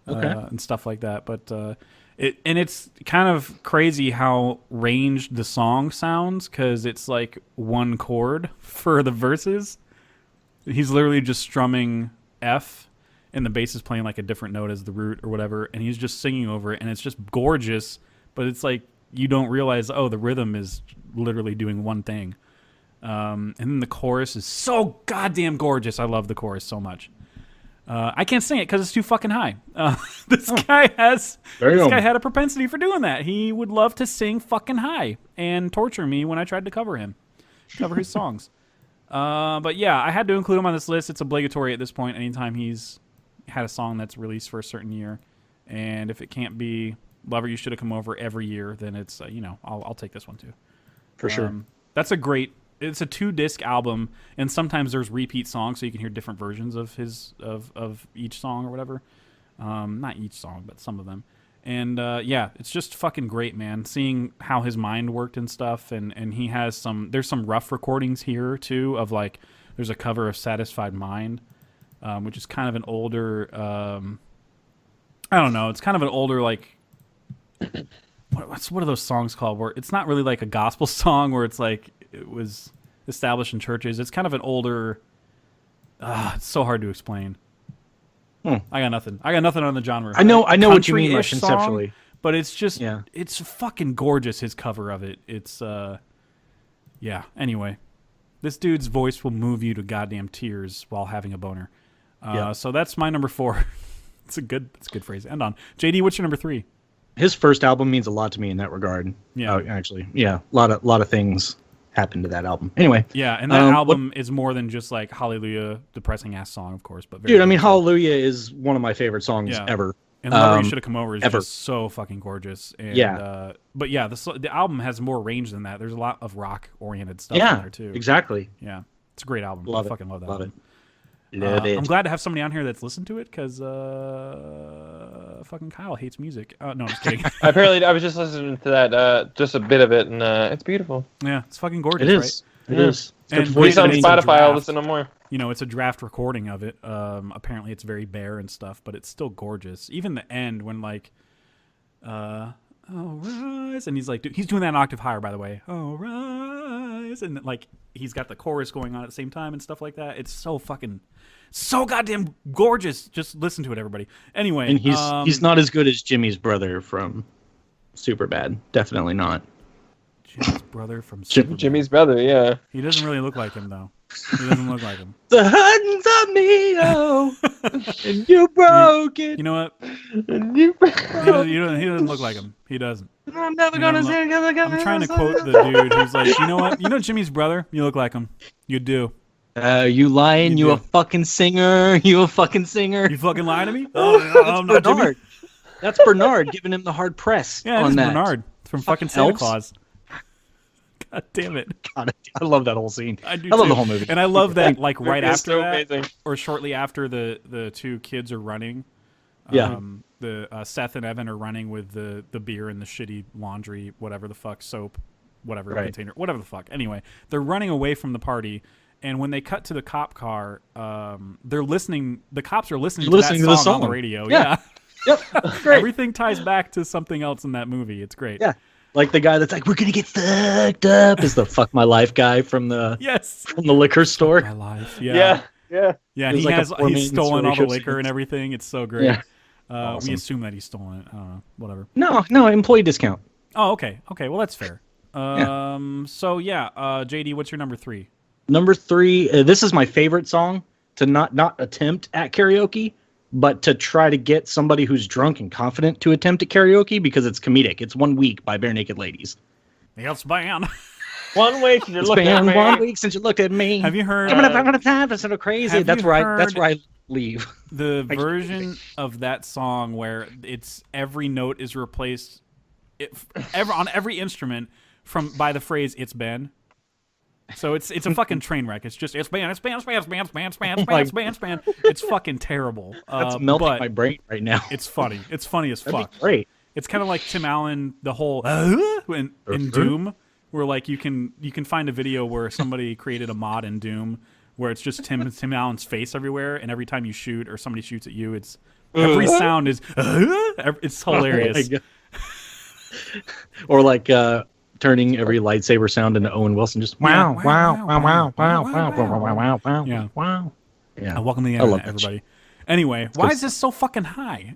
and stuff like that. But it's kind of crazy how ranged the song sounds because it's like one chord for the verses. He's literally just strumming F, and the bass is playing like a different note as the root or whatever, and he's just singing over it, and it's just gorgeous. But it's like you don't realize, oh, the rhythm is literally doing one thing. And then the chorus is so goddamn gorgeous. I love the chorus so much. I can't sing it because it's too fucking high. This guy had a propensity for doing that. He would love to sing fucking high and torture me when I tried to cover his songs. But yeah, I had to include him on this list. It's obligatory at this point. Anytime he's had a song that's released for a certain year, and if it can't be "Lover, You Should Have Come Over" every year, then it's I'll take this one too. For sure. That's a great. It's a 2-disc album, and sometimes there's repeat songs, so you can hear different versions of his of each song or whatever. Not each song, but some of them. And yeah, it's just fucking great, man. Seeing how his mind worked and stuff, and he has there's some rough recordings here too of like there's a cover of "Satisfied Mind," which is kind of an older. I don't know. It's kind of an older like. What are those songs called? Where it's not really like a gospel song where it's like it was established in churches. It's kind of an older. It's so hard to explain. I got nothing on the genre. I know what you mean, like, Country-ish conceptually. song, but it's just Yeah. it's fucking gorgeous. His cover of it. It's yeah. Anyway, this dude's voice will move you to goddamn tears while having a boner. So that's my number 4. It's a good phrase to end on. JD, what's your number 3? His first album means a lot to me in that regard. Yeah. Actually, yeah, a lot of things happened to that album. Anyway, Yeah, and that album is more than just like Hallelujah, depressing ass song, of course. But very dude, I mean, good. Hallelujah is one of my favorite songs Yeah. ever. And Lover, You Should Have Come Over is ever. just so fucking gorgeous. And, Yeah. but yeah, the album has more range than that. There's a lot of rock oriented stuff in Yeah, there too. exactly. Yeah, it's a great album. Love I it. fucking love that. Love album. it. Love it. I'm glad to have somebody on here that's listened to it because fucking Kyle hates music. No, I'm just kidding. Apparently, I was just listening to that, just a bit of it, and it's beautiful. Yeah, it's fucking gorgeous. It is. Right? It is. It's got And the voice He's on of an it's a angel. Spotify. I'll draft. listen to more. It's a draft recording of it. Apparently, it's very bare and stuff, but it's still gorgeous. Even the end when like, "Oh rise," and he's like, he's doing that an octave higher, by the way. "Oh rise," and like he's got the chorus going on at the same time and stuff like that. It's so goddamn gorgeous. Just listen to it, everybody. Anyway, And he's not as good as Jimmy's brother from Superbad. Definitely not. Jimmy's brother from Jim- Superbad. Jimmy's brother, yeah. He doesn't really look like him though. He doesn't look like him. The hands of me, oh, and you broke it. You know what? And you- He doesn't look like him. He doesn't. I'm never You gonna know, sing. I'm trying to quote the dude who's like, you know what? You know Jimmy's brother? You look like him. You do. You lying? You You a do. fucking singer? You a fucking singer? You fucking lying to me? Oh, I'm not Jimmy. Bernard. That's Bernard giving him the hard press Yeah, on it's that. Bernard from fucking Santa elves. Claus. God damn it. God, I love that whole scene. I do I love too. the whole movie. And I love that, like, right It's after so that, amazing. or shortly after the two kids are running. Yeah. The Seth and Evan are running with the beer and the shitty laundry, whatever the fuck, soap, whatever Right. container, whatever the fuck. Anyway, they're running away from the party, and when they cut to the cop car, they're listening. The cops are listening, to to the that song on the song. radio. Yeah. Yeah. Yep. Great. Everything ties back to something else in that movie. It's great. Yeah. Like the guy that's like, we're gonna get fucked up, is the fuck my life guy from the Yes. liquor store. My life. Yeah. Yeah. Yeah, It was he like a has four-minute he's stolen all the story liquor show and everything. It's so great. Yeah. We Awesome. assume that he's stolen it. I don't know. Whatever. No, employee discount. Oh, okay. Okay, well that's fair. So yeah, JD, what's your number 3? Number 3, this is my favorite song to not attempt at karaoke, but to try to get somebody who's drunk and confident to attempt at karaoke because it's comedic. It's 1 Week by Bare Naked Ladies. It's banned. 1 week and you're It's looking at been me. 1 week since you looked at me. Have you heard I'm gonna time that's so crazy. have That's you where that's heard- where I leave. the version of that song where it's every note is replaced on every instrument by the phrase "It's been"? So it's a fucking train wreck. It's just it's been. It's fucking terrible. That's melting but my brain right now. it's funny. It's funny as That'd fuck. be great. It's kind of like Tim Allen, the whole in Doom, where like you can find a video where somebody created a mod in Doom where it's just Tim Allen's face everywhere, and every time you shoot or somebody shoots at you, it's every sound is it's hilarious. Or like turning every lightsaber sound into Owen Wilson. Just wow, wow, wow, wow, wow, wow, wow, wow, wow, Yeah. wow. Yeah. Welcome to the I love internet, that everybody. Anyway, why is this so fucking high?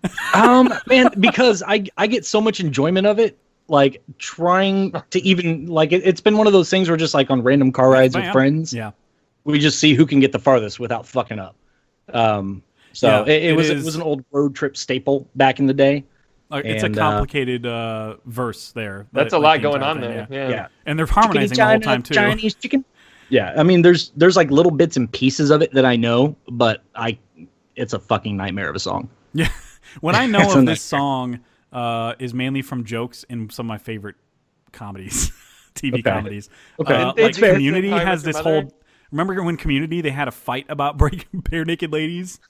Man, because I get so much enjoyment of it. Like trying to even like it's been one of those things where just like on random car rides with friends, Yeah. we just see who can get the farthest without fucking up. So Yeah, it was is. an old road trip staple back in the day. It's And, a complicated verse there. That's a like, lot the going entire on thing, there. yeah. Yeah. And they're harmonizing the whole time too. Chinese chicken. Yeah, I mean, there's like little bits and pieces of it that I know, but it's a fucking nightmare of a song. Yeah. What I know It's a of nightmare. this song is mainly from jokes in some of my favorite comedies, TV Okay. comedies. Okay. Like It's fair. Community How I Met has Your this Mother? whole. Remember when Community they had a fight about breaking bare naked ladies?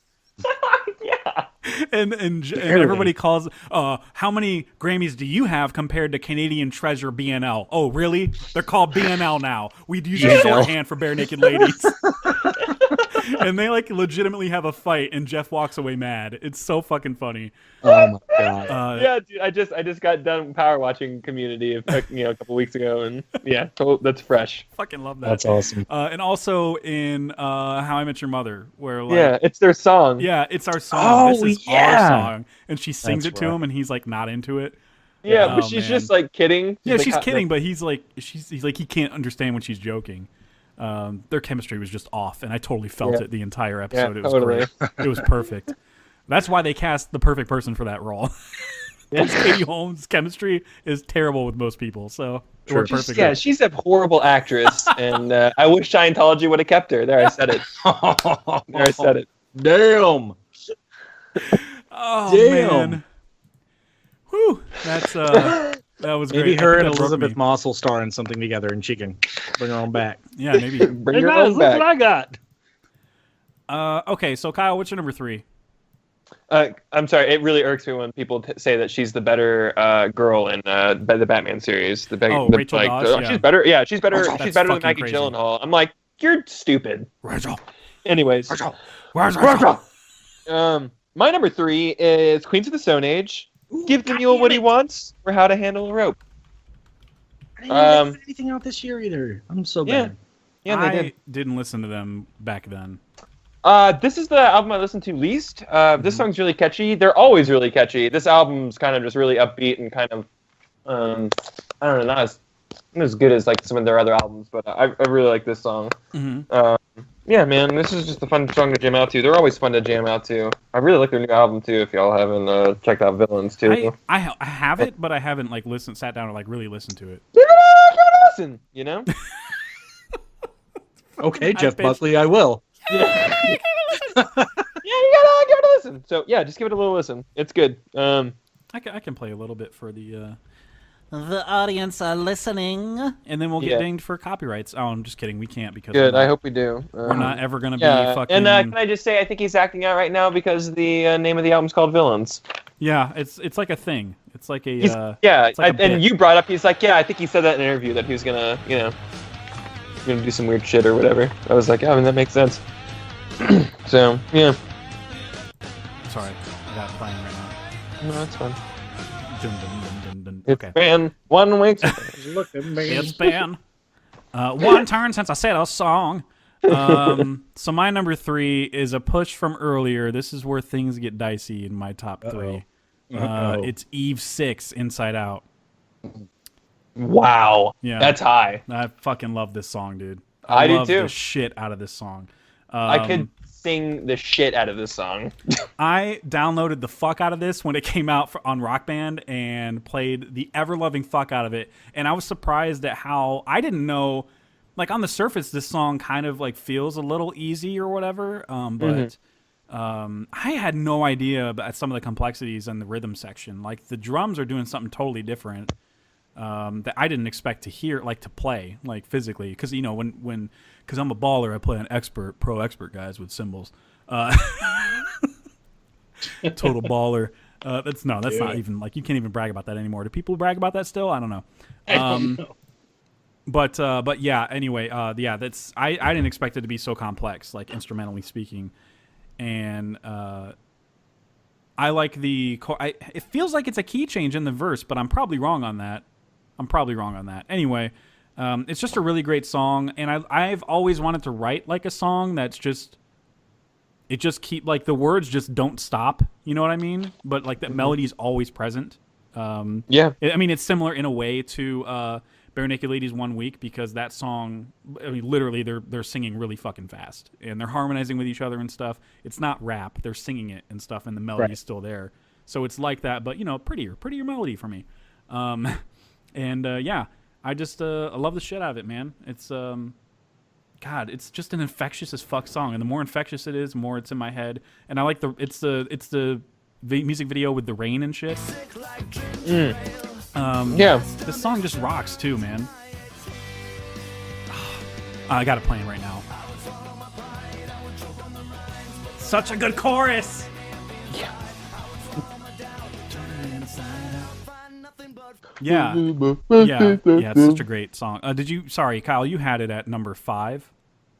Yeah. And everybody calls. How many Grammys do you have compared to Canadian Treasure BNL? Oh, really? They're called BNL now. We use a BNL. shorthand for bare naked ladies. And they like legitimately have a fight, and Jeff walks away mad. It's so fucking funny. Oh my god. Yeah, dude, I just got done power watching Community a couple weeks ago, and yeah, that's fresh. Fucking love that. That's awesome. And also in How I Met Your Mother, where like, Yeah, it's their song. yeah, it's our song. Oh, This is yeah. our song, and she sings That's it to right. him, and he's like not into it. Yeah, Oh, but she's man. just like kidding. Yeah, like, she's how- kidding, but he's like he can't understand when she's joking. Their chemistry was just off, and I totally felt Yeah. it the entire episode. It was totally. great. It was perfect. That's why they cast the perfect person for that role. Because Katie Holmes' chemistry is terrible with most people, so it worked She's, perfectly. yeah, she's a horrible actress, and I wish Scientology would have kept her. There, I said it. There, I said it. Damn. Oh Damn. man. Whew. That's that was great. Maybe I her think and that broke Elizabeth me. Moss will star in something together, and she can bring her own back. Yeah, maybe. Bring your own back. I got. Okay, so Kyle, what's your number 3? I'm sorry. It really irks me when people say that she's the better girl in the Batman series. Rachel Dawes, yeah. She's better. Yeah, she's better. That's She's better than fucking Maggie crazy. Gyllenhaal. I'm like, you're stupid. Rachel. Anyways, Where's Rachel? my number 3 is Queens of the Stone Age. Give the mule what he wants, or How to Handle a Rope. I didn't put anything out this year either. I'm so Yeah. bad. Yeah, they I did. didn't listen to them back then. This is the album I listened to least. This song's really catchy. They're always really catchy. This album's kind of just really upbeat and kind of, I don't know, not as good as like some of their other albums, but I really like this song. Mm-hmm. Yeah, man, this is just a fun song to jam out to. They're always fun to jam out to. I really like their new album too. If y'all haven't checked out Villains too, I have it, but I haven't like sat down and like really listened to it. give it a listen. You know. Okay, Jeff bitch. Buckley, I will. Yeah, you gotta give it a listen. So yeah, just give it a little listen. It's good. I can play a little bit for the audience listening, and then we'll get dinged for copyrights. Oh, I'm just kidding. We can't because Good. I hope we do. we're not ever gonna be Yeah, fucking. and can I just say, I think he's acting out right now because the name of the album's called Villains. Yeah, it's like a thing. It's like a Yeah, like a bit. and you brought up, he's like, yeah, I think he said that in an interview that he was gonna, gonna do some weird shit or whatever. I was like, yeah, I mean, that makes sense. So, yeah. Sorry, I got it playing right now. No, that's fine. Dun, dun, dun, dun, dun. It's Okay. been 1 week. It's been one turn since I said a song. So my number 3 is a push from earlier. This is where things get dicey in my top 3. It's Eve 6, Inside Out. Wow. Yeah. That's high. I fucking love this song, dude. I do love too. the shit out of this song. I could sing the shit out of this song. I downloaded the fuck out of this when it came out on Rock Band and played the ever-loving fuck out of it. And I was surprised at how I didn't know, like on the surface, this song kind of like feels a little easy or whatever. But I had no idea about some of the complexities in the rhythm section. Like the drums are doing something totally different that I didn't expect to hear, like to play, like physically. Because because I'm a baller, I play on pro expert guys with cymbals. Total baller. That's not even like you can't even brag about that anymore. Do people brag about that still? I don't know. I don't know. But yeah. Anyway, yeah. That's I didn't expect it to be so complex, like instrumentally speaking, and I like it feels like it's a key change in the verse, but I'm probably wrong on that. Anyway, it's just a really great song, and I've always wanted to write like a song that's just. It just like the words just don't stop. You know what I mean? But like that melody's always present. Yeah. I mean, it's similar in a way to Bare Naked Ladies 1 Week because that song, I mean, literally they're singing really fucking fast and they're harmonizing with each other and stuff. It's not rap. They're singing it and stuff, and the melody's still there. So it's like that, but prettier melody for me. Yeah, I just I love the shit out of it, man. It's God, it's just an infectious as fuck song, and the more infectious it is, the more it's in my head. And I like it's the music video with the rain and shit. Yeah. This song just rocks too, man. I got it playing right now. Such a good chorus. Yeah. Yeah, it's such a great song. Sorry, Kyle, you had it at number 5.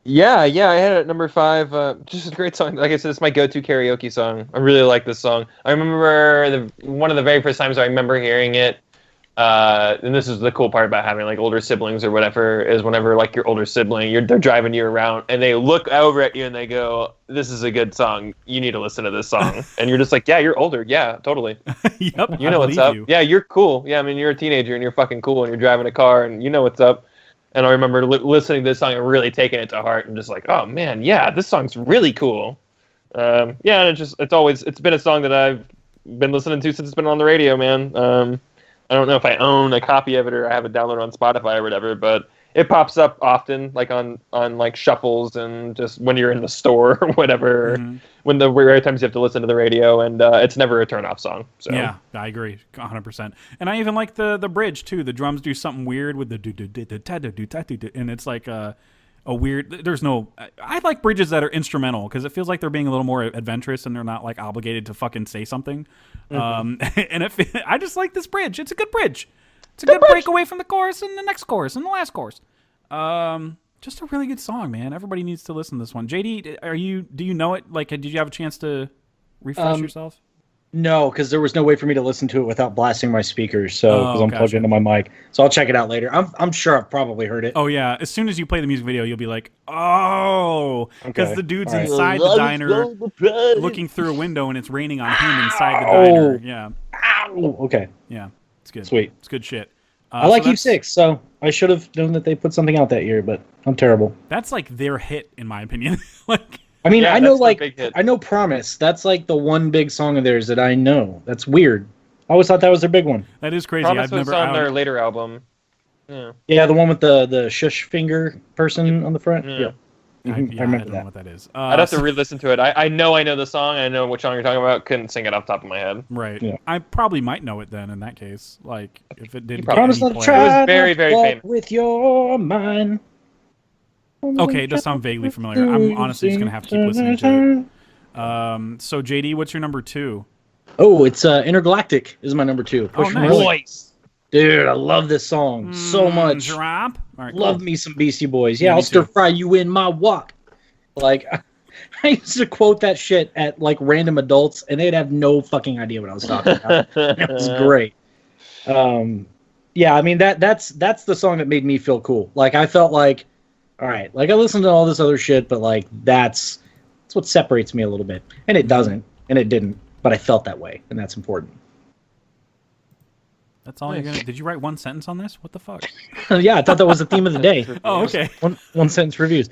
Yeah, I had it at number 5. Just a great song. Like I said, it's my go-to karaoke song. I really like this song. I remember one of the very first times I remember hearing it, and this is the cool part about having like older siblings or whatever, is whenever like your older sibling, they're driving you around and they look over at you and they go, "This is a good song. You need to listen to this song." And you're just like, "Yeah, you're older. Yeah, totally. Yep, You know what's up. Yeah, you're cool. Yeah, I mean, you're a teenager and you're fucking cool and you're driving a car and you know what's up." And I remember listening to this song and really taking it to heart and just like, "Oh man, yeah, this song's really cool." And it's been a song that I've been listening to since it's been on the radio, man. I don't know if I own a copy of it or I have it downloaded on Spotify or whatever, but it pops up often, like on like shuffles and just when you're in the store or whatever. Mm-hmm. When the rare times you have to listen to the radio, and it's never a turn-off song. So. Yeah, I agree 100%. And I even like the bridge too. The drums do something weird with the do, and it's like a weird. There's no. I like bridges that are instrumental because it feels like they're being a little more adventurous and they're not like obligated to fucking say something. Mm-hmm. And I just like this bridge. It's a good bridge. It's a good break away from the chorus and the next chorus and the last chorus. Just a really good song, man. Everybody needs to listen to this one. JD, do you know it? Like, did you have a chance to refresh yourself? No, because there was no way for me to listen to it without blasting my speakers. So because I'm plugged into my mic, so I'll check it out later. I'm sure I've probably heard it. Oh yeah, as soon as you play the music video, you'll be like, oh, because the dude's inside the diner, looking through a window, and it's raining on him inside the diner. Yeah. Ow! Okay. Yeah, it's good. Sweet. It's good shit. I like so Eve 6, so I should have known that they put something out that year, but I'm terrible. That's like their hit, in my opinion. Like, I mean, Yeah, I know that's their like big hit. I know Promise. That's like the one big song of theirs that I know. That's weird. I always thought that was their big one. that is crazy. Promise I've was never. on their later album. Yeah. Yeah, the one with the shush finger person on the front. Yeah. Yeah, I I don't remember know that. what that is. I'd have to re-listen to it. I know the song. I know what song you're talking about. Couldn't sing it off the top of my head. Right. Yeah. I probably might know it then. In that case, like if it didn't. probably- get Promise any not to play. try. It was very, not to very walk famous. with your mind. Okay, it does sound vaguely familiar. I'm honestly just gonna have to keep listening to it. So JD, what's your number 2? Oh, it's Intergalactic is my number 2. Oh, Push nice. Voice. Dude, I love this song so much. Drop. All right, Love cool. me some Beastie Boys. Yeah, Yeah, me I'll stir too. fry you in my wok. Like, I used to quote that shit at like random adults, and they'd have no fucking idea what I was talking about. It was great. Yeah, I mean that's the song that made me feel cool. Like I felt like, all right, like I listened to all this other shit, but like that's what separates me a little bit, and it doesn't, and it didn't, but I felt that way, and that's important. That's all you're gonna. Did you write one sentence on this? What the fuck? Yeah, I thought that was the theme of the day. Oh, okay. One sentence reviews.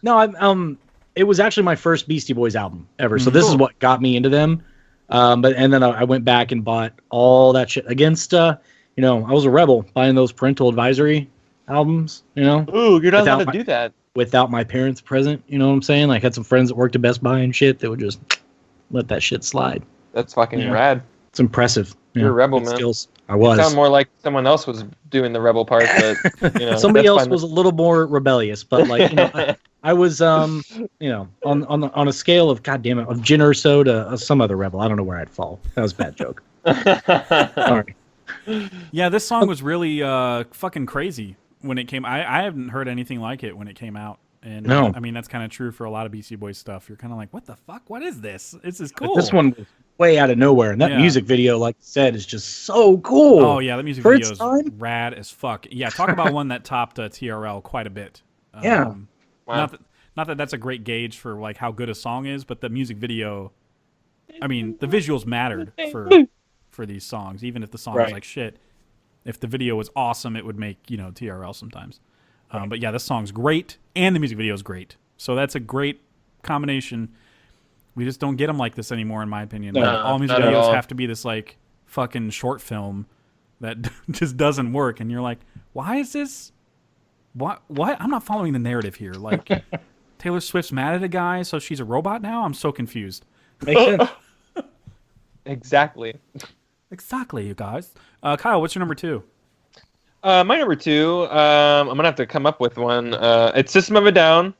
No, it was actually my first Beastie Boys album ever, so this is what got me into them. And then I went back and bought all that shit against. I was a rebel buying those parental advisory albums. Ooh, you're not allowed Without to do that. without my parents present. You know what I'm saying? Like, I had some friends that worked at Best Buy and shit that would just let that shit slide. That's fucking Yeah. rad. It's impressive. You're a rebel, good man. Skills. I You was. sound more like someone else was doing the rebel part, but Somebody that's else fine. was a little more rebellious, but like I was on a scale of goddamn it of Jin Urso to some other rebel. I don't know where I'd fall. That was a bad joke. Sorry. Yeah, this song was really fucking crazy when it came. I haven't heard anything like it when it came out. And No. I mean that's kind of true for a lot of BC Boys stuff. You're kind of like, what the fuck? What is this? This is cool. But this one was way out of nowhere, and that Yeah. music video, like I said, is just so cool. Oh yeah, the music For video its is time? rad as fuck. Yeah, talk about one that topped TRL quite a bit. Yeah. Wow. Not that that's a great gauge for like how good a song is, but the music video. I mean, the visuals mattered for these songs, even if the song was Right. like shit. If the video was awesome, it would make TRL sometimes. But yeah, this song's great, and the music video is great. So that's a great combination. We just don't get them like this anymore, in my opinion. No, Like, all music not at videos all. have to be this like fucking short film that just doesn't work, and you're like, why is this? What? I'm not following the narrative here. Like, Taylor Swift's mad at a guy, so she's a robot now. I'm so confused. Makes sense. Exactly. Exactly, you guys. Kyle, what's your number 2? My number 2, I'm gonna have to come up with one. It's System of a Down.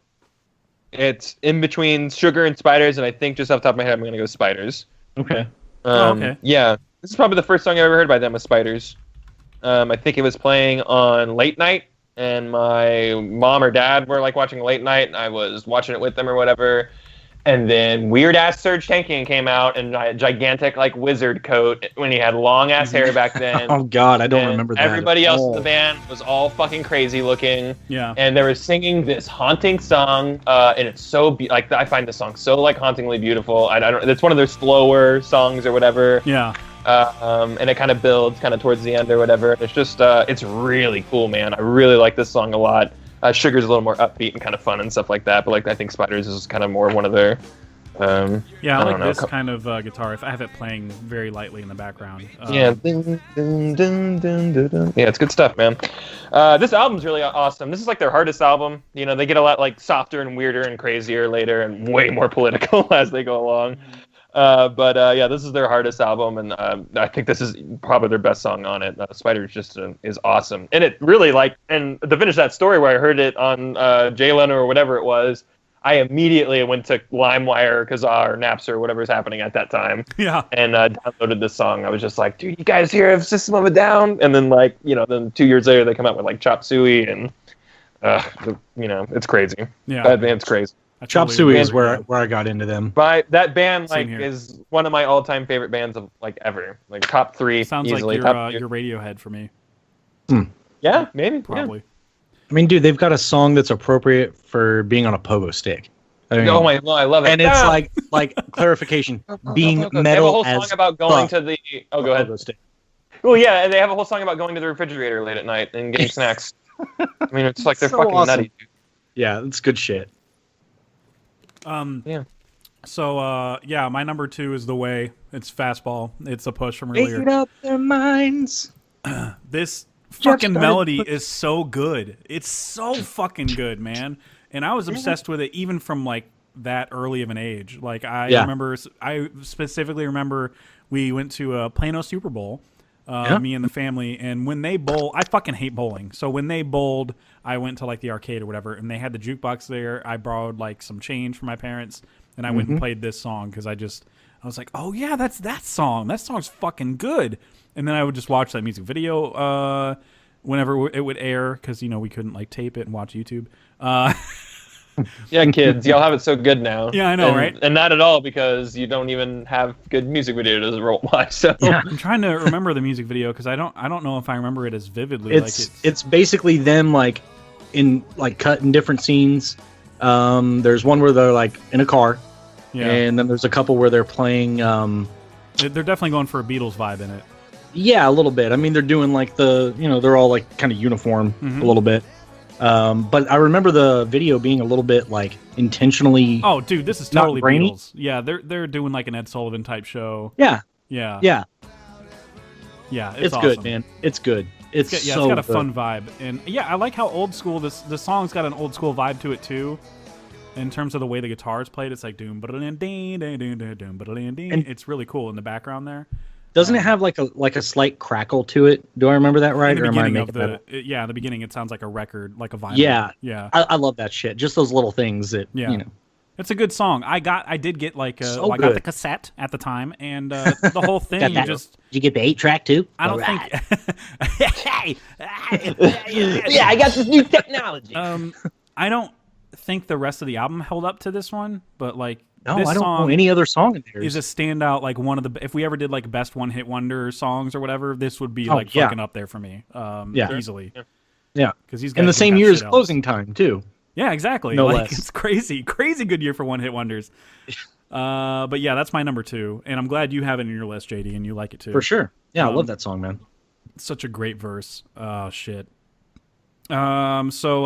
It's in between Sugar and Spiders, and I think just off the top of my head, I'm gonna go Spiders. Okay. Okay. Yeah, this is probably the first song I ever heard by them was Spiders. I think it was playing on late night, and my mom or dad were like watching late night, and I was watching it with them or whatever. And then weird ass Serge Tankian came out in a gigantic like wizard coat when he had long ass hair back then. Oh God, I don't And remember that. Oh. Everybody at else all. in the band was all fucking crazy looking, Yeah. and they were singing this haunting song, and it's so like I find the song so like hauntingly beautiful. I don't. It's one of their slower songs or whatever. Yeah. And it kind of builds kind of towards the end or whatever. It's just it's really cool, man. I really like this song a lot. Sugar's a little more upbeat and kind of fun and stuff like that, but like I think Spiders is kind of more one of their. Yeah, I like don't know. this kind of guitar. If I have it playing very lightly in the background. Yeah. Dun, dun, dun, dun, dun, dun. Yeah, it's good stuff, man. This album's really awesome. This is like their hardest album. They get a lot like softer and weirder and crazier later and way more political as they go along. But yeah, this is their hardest album, and I think this is probably their best song on it. Spiders just is awesome. And it really and to finish that story where I heard it on Jay Leno or whatever it was, I immediately went to LimeWire, Kazaa, or Napster, or whatever's happening at that time, Yeah. and downloaded this song. I was just like, dude, you guys hear of System of a Down? And then then 2 years later they come out with like Chop Suey, and it's crazy. Yeah. That band's crazy. I Chop totally Suey is agree. where I got into them. That band Same here. is one of my all-time favorite bands of like ever, like top 3 Sounds easily. like top your Radiohead for me, yeah, maybe probably. I mean, dude, they've got a song that's appropriate for being on a pogo stick. I mean, Yeah. Oh my god, I love it. and it's Ah! like clarification, being They have a metal whole as song about going fuck. to the. Oh, go ahead. Pogo stick. Oh yeah, and they have a whole song about going to the refrigerator late at night and getting snacks. I mean, it's like they're So fucking awesome. nutty. Yeah, it's good shit. Yeah. So, yeah, my number 2 is The Way. It's Fastball. It's a push from earlier. Made up their minds. This Jeff fucking started melody put- is so good. It's so fucking good, man. And I was obsessed with it even from like that early of an age. Like I specifically remember we went to a Plano Super Bowl, me and the family, and when they bowl, I fucking hate bowling. So when they bowled, I went to like the arcade or whatever, and they had the jukebox there. I borrowed like some change from my parents, and I went and played this song because I was like, oh yeah, that's that song. That song's fucking good. And then I would just watch that music video whenever it would air because we couldn't like tape it and watch YouTube. Yeah, kids, y'all have it so good now. Yeah, I know, and, right? And not at all because you don't even have good music videos to watch. So I'm trying to remember the music video because I don't know if I remember it as vividly. It's basically them like in like cut in different scenes. There's one where they're like in a car, and then there's a couple where they're playing. They're definitely going for a Beatles vibe in it. Yeah, a little bit. I mean, they're doing like they're all like kind of uniform a little bit. But I remember the video being a little bit like intentionally. Oh, dude, this is totally not grainy. Beatles. Yeah, they're doing like an Ed Sullivan type show. Yeah. Yeah. It's awesome. Good, man. It's good. It's it's so got a good. fun vibe, and yeah, I like how old school the song's got an old school vibe to it too. In terms of the way the guitar is played, it's like doom ba-da-ding, ding, ding, ding, ding, ding, ba-da-ding, ding. And- It's really cool in the background there. Doesn't it have like a slight crackle to it? Do I remember that right? In the Or am I beginning making of that up? in the beginning, it sounds like a record, like a vinyl. Yeah. I love that shit. Just those little things that It's a good song. I did get like So I got the good. cassette at the time, and the whole thing Got that. just. Did you get the 8-track too? I don't All right. think. yeah, I got this new technology. I don't think the rest of the album held up to this one, but like No, this I don't song know any other song in there. is a standout. Like one of the if we ever did like best one hit wonder songs or whatever, this would be Oh, like yeah. fucking up there for me. Easily. Yeah, Yeah. because he's In the same year as Closing Time too. Yeah, exactly. No like less. it's crazy good year for one hit wonders. But yeah, that's my number 2, and I'm glad you have it in your list, JD, and you like it too. For sure. Yeah, I love that song, man. Such a great verse. Oh shit. So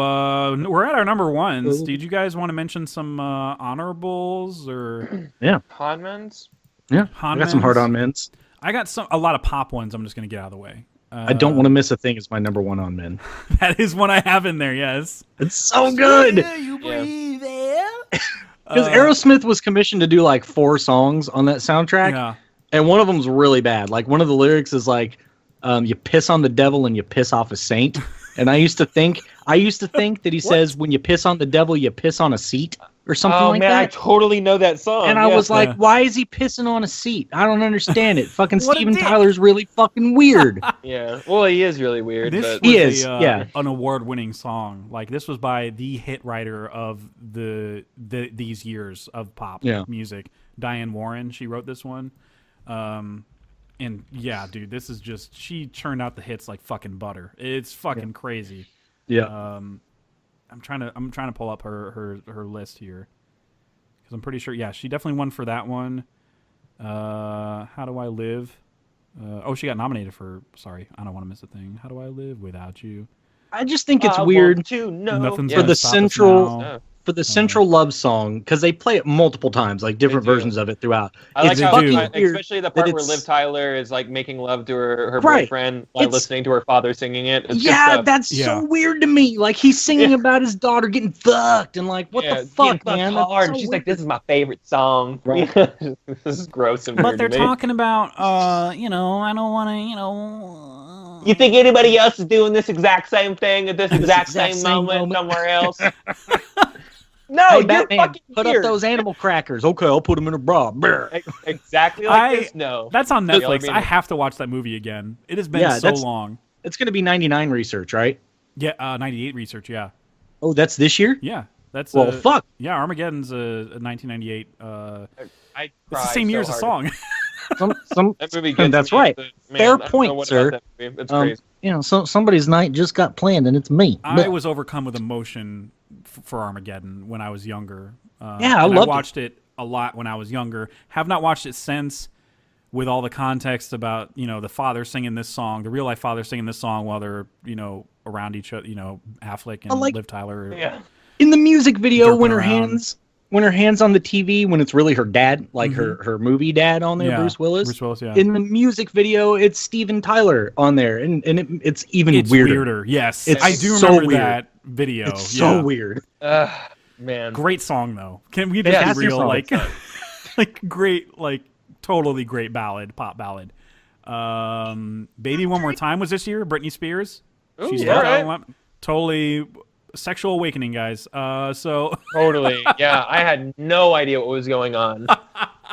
we're at our number 1s. Did you guys want to mention some honorables or Yeah. Conmans? Yeah. I got some Honmans? hard-on men's. I got a lot of pop ones. I'm just gonna get out of the way. I don't want to miss a thing. It's my number 1 on men. That is one I have in there. Yes. It's so good. You breathe air. Because Aerosmith was commissioned to do like 4 songs on that soundtrack, Yeah. and one of them's really bad. Like one of the lyrics is like, "You piss on the devil and you piss off a saint." And I used to think that he says, "When you piss on the devil, you piss on a seat," or something Oh like man, I that. totally know that song. And I was like, Yeah. "Why is he pissing on a seat? I don't understand it." Fucking What a Steven dick. Tyler's really fucking weird. yeah. Well, he is really weird. This but was He is, an award-winning song. Like this was by the hit writer of these years of pop music, Diane Warren. She wrote this one. And yeah, dude, this is just she churned out the hits like fucking butter. It's fucking crazy. Yeah. I'm trying to pull up her list here because I'm pretty sure. Yeah, she definitely won for that one. How Do I Live? She got nominated for. Sorry, I don't want to miss a thing. How Do I Live Without You? I just think it's I weird want to know. Nothing's for gonna the stop us central now. for the central love song, because they play it multiple times, like different They do. versions of it throughout. I like It's how, fucking do. weird especially the part that where it's- Liv Tyler is like making love to her Right. boyfriend while It's- listening to her father singing it. It's good Yeah, stuff. that's Yeah. so weird to me. Like he's singing about his daughter getting fucked, and like, what Yeah, the fuck, getting fucked man? hard. That's And so she's weird. like, "This is my favorite song." Right. This is gross and But weird they're to me. talking about, I don't want to, You think anybody else is doing this exact same thing at this exact exact same same moment moment. somewhere else? No, Hey, you're Batman, fucking put here. up those animal crackers. Okay, I'll put them in a bra. Brr. Exactly like I- this. No, That's on Yeah, Netflix. I mean- I have to watch that movie again. It has been Yeah, so that's- long. It's going to be 99 research, right? Yeah, 98 research. Yeah, Oh, that's this year? yeah. That's Well, fuck. Yeah, Armageddon's a 1998. I It's the cried same so year as the hard. song. That movie gets That's me, right. but, man, Fair I don't know point, what sir. about that movie. It's crazy. So somebody's night just got planned, and it's me. I was overcome with emotion for Armageddon when I was younger. Yeah, I and loved it. watched it a lot when I was younger. Have not watched it since. with all the context about, you know, the father singing this song, the real life father singing this song while they're, you know, around each other, you know, Affleck and Liv Tyler. Yeah. In the music video, when her around. hands on the TV, when it's really her dad, like her movie dad on there, Yeah, Bruce Willis. Bruce Willis, yeah. In the music video, it's Steven Tyler on there, and it's even It's weirder. Yes, It's I do so remember weird. that video. It's so weird. Man. Great song though. Can we Yeah, just that's be your real? song. Like, like great, like totally great pop ballad. Baby One More Time was this year. Britney Spears. Ooh, She's yeah, got right. that one. Totally sexual awakening, guys. So Totally. Yeah, I had no idea what was going on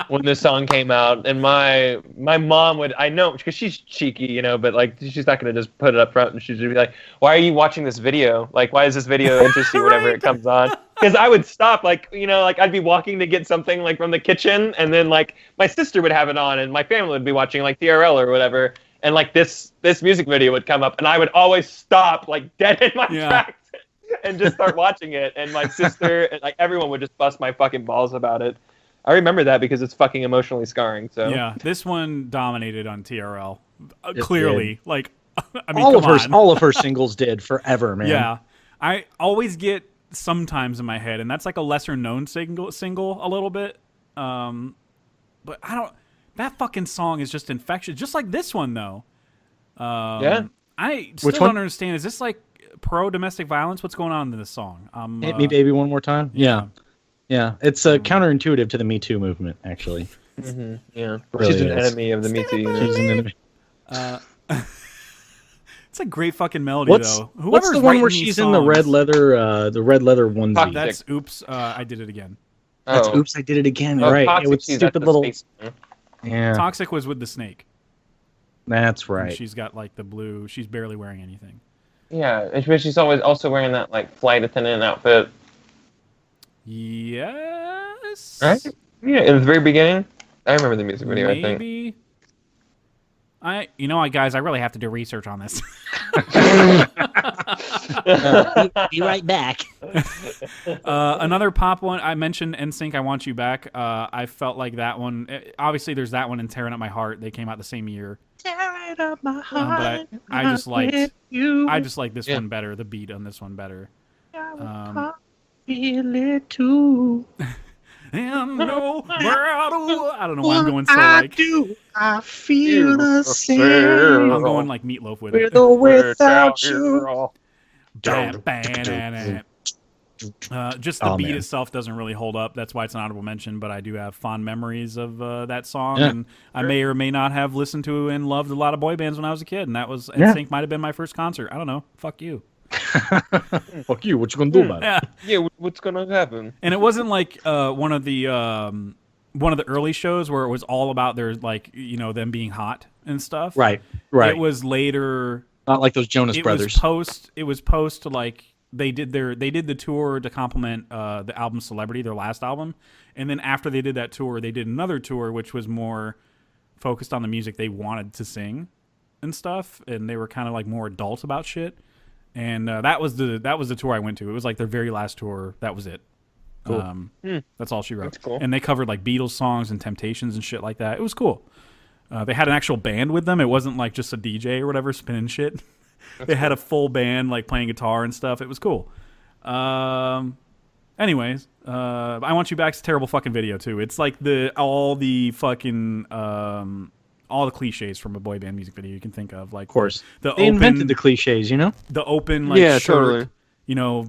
when this song came out, and my mom would, I know, because she's cheeky, you know, but like she's not gonna just put it up front, and she'd be like, "Why are you watching this video? Like, why is this video interesting whenever it comes on?" Because I would stop, like, you know, like I'd be walking to get something like from the kitchen, and then like my sister would have it on, and my family would be watching like TRL or whatever, and like this music video would come up, and I would always stop like dead in my tracks and just start watching it, and my sister and like everyone would just bust my fucking balls about it. I remember that because it's fucking emotionally scarring. So yeah, this one dominated on TRL. Clearly, like, I mean, all of her singles did forever, man. Yeah, I always get sometimes in my head, and that's like a lesser known single a little bit. But I don't. That fucking song is just infectious, just like this one though. Yeah. I still don't understand. Is this like pro domestic violence? What's going on in this song? Hit Me Baby One More Time. Yeah. It's counterintuitive to the Me Too movement, actually. Yeah, Really she's an is. enemy of the Me Too unit. She's an enemy. It's a great fucking melody though. What's the one where she's in the red leather onesie? Toxic. That's Oops. I did it again. That's Oh. Oops, I Did It Again. Oh, Right. Toxic, It was she's stupid at the little. space one. Yeah, Toxic was with the snake. that's And right. she's got like the blue. She's barely wearing anything. Yeah, and she's always also wearing that like flight attendant outfit. Yes. Right? Yeah, in the very beginning. I remember the music video, I think. Maybe. You know what, guys? I really have to do research on this. Be right back. Another pop one. I mentioned NSYNC, I Want You Back. I felt like that one. Obviously, there's that one and Tearing Up My Heart. They came out the same year. Tearing up my heart. But I just liked. you. I just like this one better. The beat on this one better. Feel it too. And no world. I don't know why I'm going so like. I feel the same. I'm going like Meatloaf with With it. or without you. Just the Oh, beat man. itself doesn't really hold up. That's why it's an honorable mention, but I do have fond memories of that song. Yeah. And I may or may not have listened to and loved a lot of boy bands when I was a kid. And that was, Yeah. NSYNC might have been my first concert. I don't know. Fuck you. Fuck you. What you gonna do about it? Yeah. Yeah, what's gonna happen? And it wasn't like one of the early shows where it was all about their, like, you know, them being hot and stuff. Right. It was later. Not like those Jonas Brothers. It was post like they did the tour to complement the album Celebrity, their last album, and then after they did that tour, they did another tour which was more focused on the music they wanted to sing and stuff, and they were kind of like more adult about shit. And that was the tour I went to. It was like their very last tour. That was it. Cool. That's all she wrote. That's cool. And they covered like Beatles songs and Temptations and shit like that. It was cool. They had an actual band with them. It wasn't like just a DJ or whatever spinning shit. They had a full band like playing guitar and stuff. It was cool. Anyways, I Want You Back's a terrible fucking video too. It's like all the cliches from a boy band music video you can think of. Like, of course. they Invented the cliches, you know? the open like Yeah, shirt, totally. you know,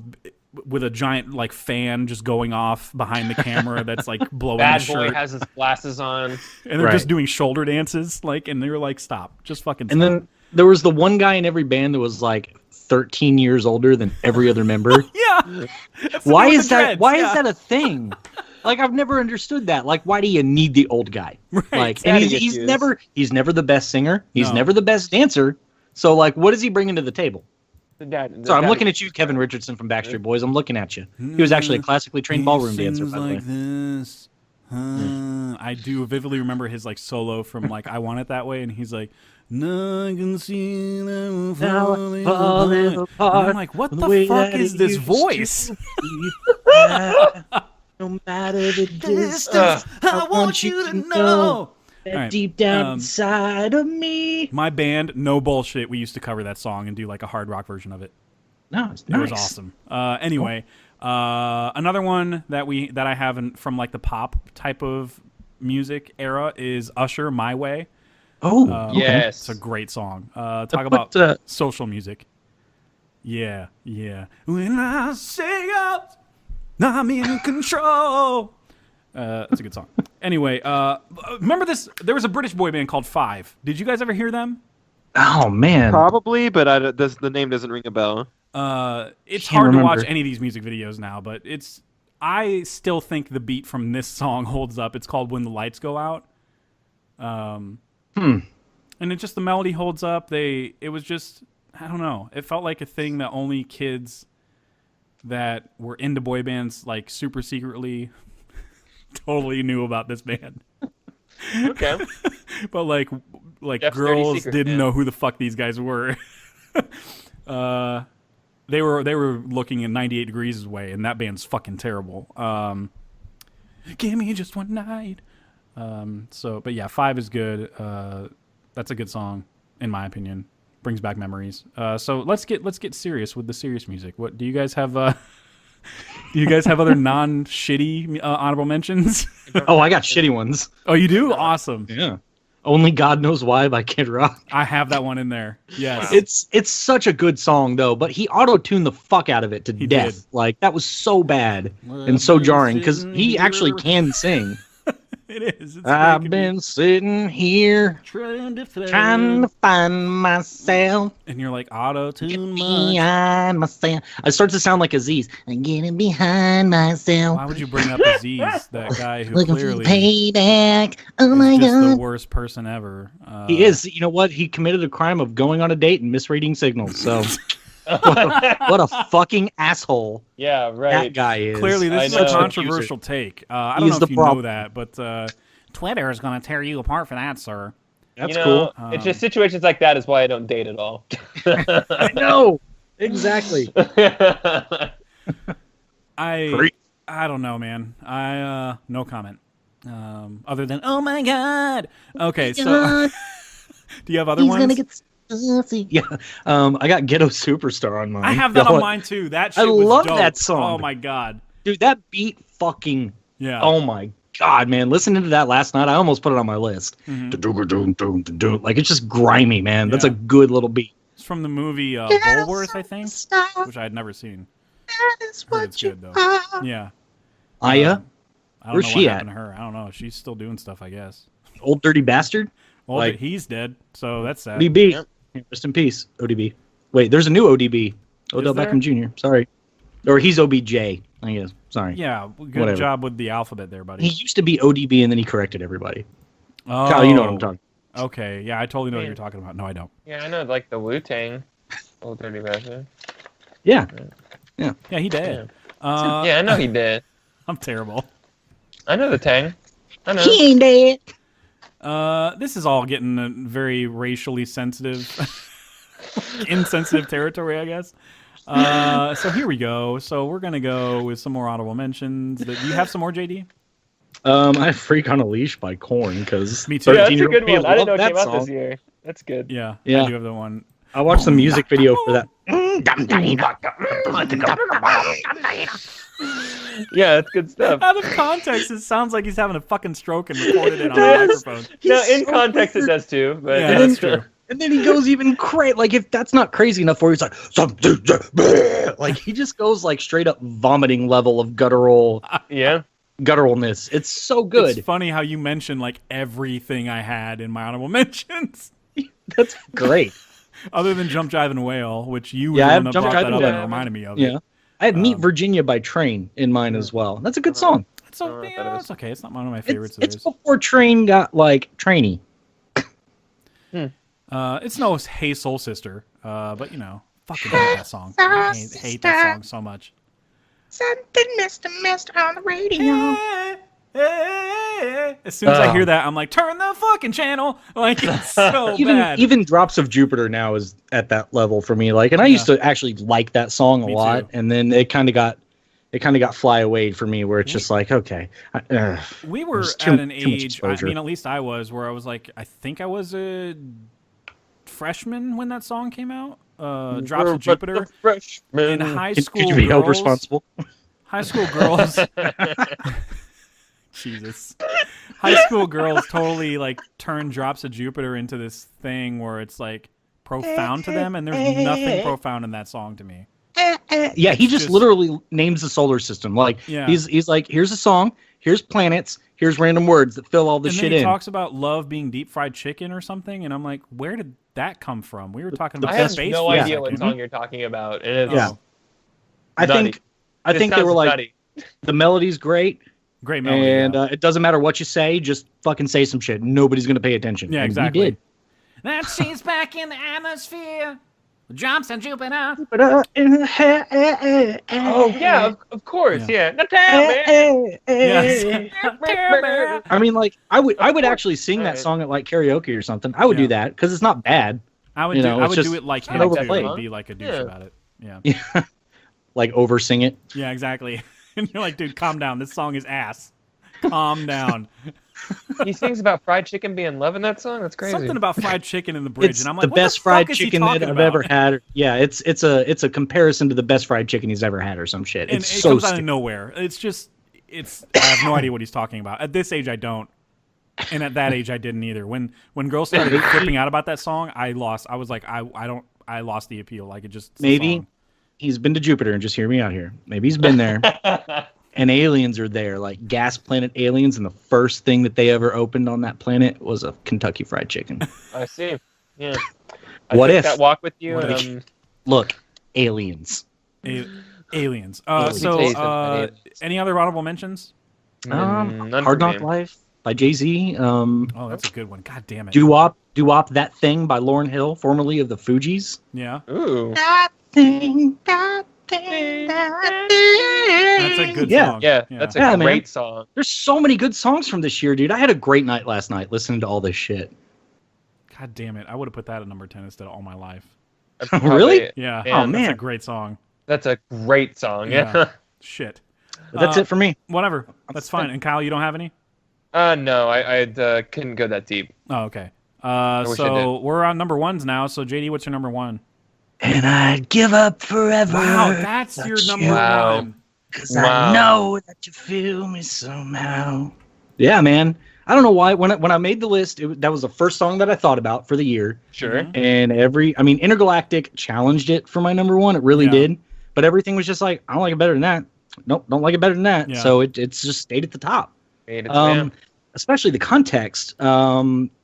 with a giant like fan just going off behind the camera that's like blowing Bad the boy shirt, has his glasses on. and they're Right. just doing shoulder dances, like, and they're like, stop, just fucking. And stop. then there was the one guy in every band that was like 13 years older than every other member. yeah, That's the Why dude with is the that? dreads, Why yeah. is that a thing? Like, I've never understood that. Like, why do you need the old guy? Right. Like, and Daddy he's issues. never the best singer. He's No. never the best dancer. So, like, what is he bringing to the table? So I'm looking at you, Kevin Richardson from Backstreet Boys. I'm looking at you. He was actually a classically trained ballroom dancer, by the way. This. I do vividly remember his like solo from like I Want It That Way, and he's like, "No, I can see them falling apart." And I'm like, what the fuck is this voice? No matter the distance, I want you to know. right. Deep down inside of me. My band, no bullshit, we used to cover that song and do like a hard rock version of it. No, it's It nice. was awesome. Anyway, another one that I have from like the pop type of music era is Usher, "My Way." Oh, Yes. It's a great song. Talk about social music. Yeah. When I say up, I'm in control. That's a good song. Anyway, remember this? There was a British boy band called Five. Did you guys ever hear them? Oh man. Probably, but the name doesn't ring a bell. It's Can't hard to remember. watch any of these music videos now, but I still think the beat from this song holds up. It's called "When the Lights Go Out." And it just, the melody holds up. It was just, I don't know. It felt like a thing that only kids that were into boy bands, like super secretly, totally knew about this band. Okay. But like Jeff's dirty girls secret, didn't man. know who the fuck these guys were. They were looking at 98 Degrees way, and that band's fucking terrible. Give me just one night. But yeah, Five is good. That's a good song, in my opinion. Brings back memories. So let's get serious with the serious music. What do you guys have? Do you guys have other non-shitty honorable mentions? Oh, I got shitty ones. Oh, you do? Awesome. Yeah. Only God Knows Why by Kid Rock. I have that one in there. Yes. Wow. It's such a good song though, but he auto-tuned the fuck out of it to death. did. Like that was so bad and so jarring because he actually can sing. It is. It's I've very been sitting here trying to trying to find myself. and you're like auto-tune much. Behind myself. I start to sound like Aziz. I'm getting behind myself. Why would you bring up Aziz, that guy who Looking for clearly payback. Oh is my just the god. worst person ever? He is. You know what? He committed a crime of going on a date and misreading signals. So what a fucking asshole Yeah, that right. guy is. Clearly, this I is a know. controversial take. I don't He's know the if you problem. know that, but Twitter is going to tear you apart for that, sir. That's You know, cool. it's just situations like that is why I don't date at all. I know. Exactly. I don't know, man. No comment. Other than, oh my god. Okay, so do you have other ones? Yeah. I got Ghetto Superstar on mine. I have that Go on mine too. That shit I was love dope. that song. Oh my god. Dude, that beat fucking. Yeah. Oh my god, man! Listening to that last night, I almost put it on my list. Mhm. Like it's just grimy, man. That's a Yeah. good little beat. It's from the movie Bulworth, I think, which I had never seen. Heard it's good though. Yeah. Aya, I don't Where's know she what at? happened to her. I don't know. She's still doing stuff, I guess. old dirty bastard. Well, Like- he's dead, so that's sad. ODB. Yep. Rest in peace, ODB. Wait, there's a new ODB. Odell there? Beckham Jr. Sorry, or he's OBJ. I guess. Sorry. Yeah, good Whatever. job with the alphabet there, buddy. He used to be ODB, and then he corrected everybody. Oh, Kyle, you know what I'm talking. Okay, yeah, I totally know what Man. you're talking about. No, I don't. Yeah, I know, like the Wu-Tang. Old Dirty Bastard. Yeah. Yeah, he did. Yeah, I know he did. I'm terrible. I know the Tang. I know. He ain't dead. This is all getting a very racially sensitive, insensitive territory, I guess. So here we go. So we're gonna go with some more honorable mentions. Do you have some more, JD? I have Freak on a Leash by Korn because Me too. Yeah, that's a good one. I didn't know it came out song. this year. That's good. Yeah, Yeah. I do have the one. I watched the music video for that. Yeah, that's good stuff. Out of context, it sounds like he's having a fucking stroke and recorded it on a microphone. No, in so context it weird. does too. But Yeah, that's true. And then he goes even crazy. Like if that's not crazy enough for you, he's like something. Like he just goes like straight up vomiting level of yeah. gutturalness. It's so good. It's funny how you mentioned like everything I had in my honorable mentions, That's great. other than Jump Jive and Whale, which you were Yeah, I the have one that Jump brought Jive that and up Whale. and reminded me of Yeah. it. I have Meet Virginia by Train in mine as well. That's a good song. So that yeah, is. it's okay. It's not one of my favorites. It's of theirs. before Train got like trainy. It's no Hey Soul Sister, but you know, fucking hate that song. I hate that song so much. Something Mr. on the radio. As soon as I hear that, I'm like, turn the fucking channel. Like, it's so bad. Even Drops of Jupiter now is at that level for me. Like, and I used to actually like that song a Me lot, too. and then it kind of got it kind of got fly away for me, where it's just like, okay, We were there's at too an much age, exposure. at least I was, where I was like, I think I was a freshman when that song came out. Drops of Jupiter. In high school could you be held girls- responsible? High school girls. Jesus. High school girls totally like turn Drops of Jupiter into this thing where it's like profound to them, and there's nothing profound in that song to me. Yeah, he just literally names the solar system. Like Yeah. he's like, here's a song, here's planets, here's random words that fill all this And shit then he in. talks about love being deep fried chicken or something, and I'm like, where did that come from? We were talking about I have space. no for a idea what second. song you're talking about. It is Yeah. I nutty. think This they sounds were like, nutty. the melody's great, Great melody. and yeah. it doesn't matter what you say, just fucking say some shit. Nobody's gonna pay attention. Yeah, And exactly. He did. That she's back in the atmosphere. Drops on Jupiter. Oh yeah, of course, yeah. Now tell me. Yes. I mean, like, I would actually sing that Alright. song at like karaoke or something. I would Yeah. do that because it's not bad. I would You do. know, I it's would just do it like him not too. overplayed. And be like a douche Yeah. about it. Yeah. Yeah, like over sing it. Yeah, exactly. And you're like, dude, calm down. This song is ass. Calm down. He sings about fried chicken being love in that song. That's crazy. Something about fried chicken in the bridge, It's and I'm like, the what best the fried fuck is he chicken that talking I've about? ever had. Yeah, it's a comparison to the best fried chicken he's ever had or some shit. And It's it so comes out stupid. of nowhere. It's just, I have no idea what he's talking about. At this age, I don't. And at that age, I didn't either. When girls started flipping out about that song, I lost. I was like, I lost the appeal. Like, it just it's the Maybe song. he's been to Jupiter, and just hear me out here. Maybe he's been there, and aliens are there, like gas planet aliens, and the first thing that they ever opened on that planet was a Kentucky Fried Chicken. I see. Yeah. I What take if? that walk with you? What if? Look, aliens. Aliens. Aliens. So, Aliens. Aliens. any other honorable mentions? None Hard for Knock me. Life by Jay-Z. Oh, that's a good one. God damn it. Doo-Wop, That Thing by Lauryn Hill, formerly of the Fugees. Yeah. Ooh. That thing, that thing, that thing. That's a good Yeah. song. Yeah, that's a Yeah, man. great song. There's so many good songs from this year, dude. I had a great night last night listening to all this shit. God damn it. I would have put that at number 10 instead of All My Life. Really? Yeah. Oh, That's man. a great song. That's a great song. Yeah. Yeah. Shit. But that's it for me. Whatever. That's fine. And Kyle, you don't have any? No, I couldn't go that deep. Oh, okay. wish I So we're on number ones now. So JD, what's your number one? And I'd give up forever. Wow, that's your That's number you. Wow. one. Cause Wow. I know that you feel me somehow. Yeah, man. I don't know why. When I made the list, that was the first song that I thought about for the year. Sure. Mhm. And Intergalactic challenged it for my number one. It really Yeah. did. But everything was just like, I don't like it better than that. Nope, don't like it better than that. Yeah. So it's just stayed at the top. Made it, man. Especially the context.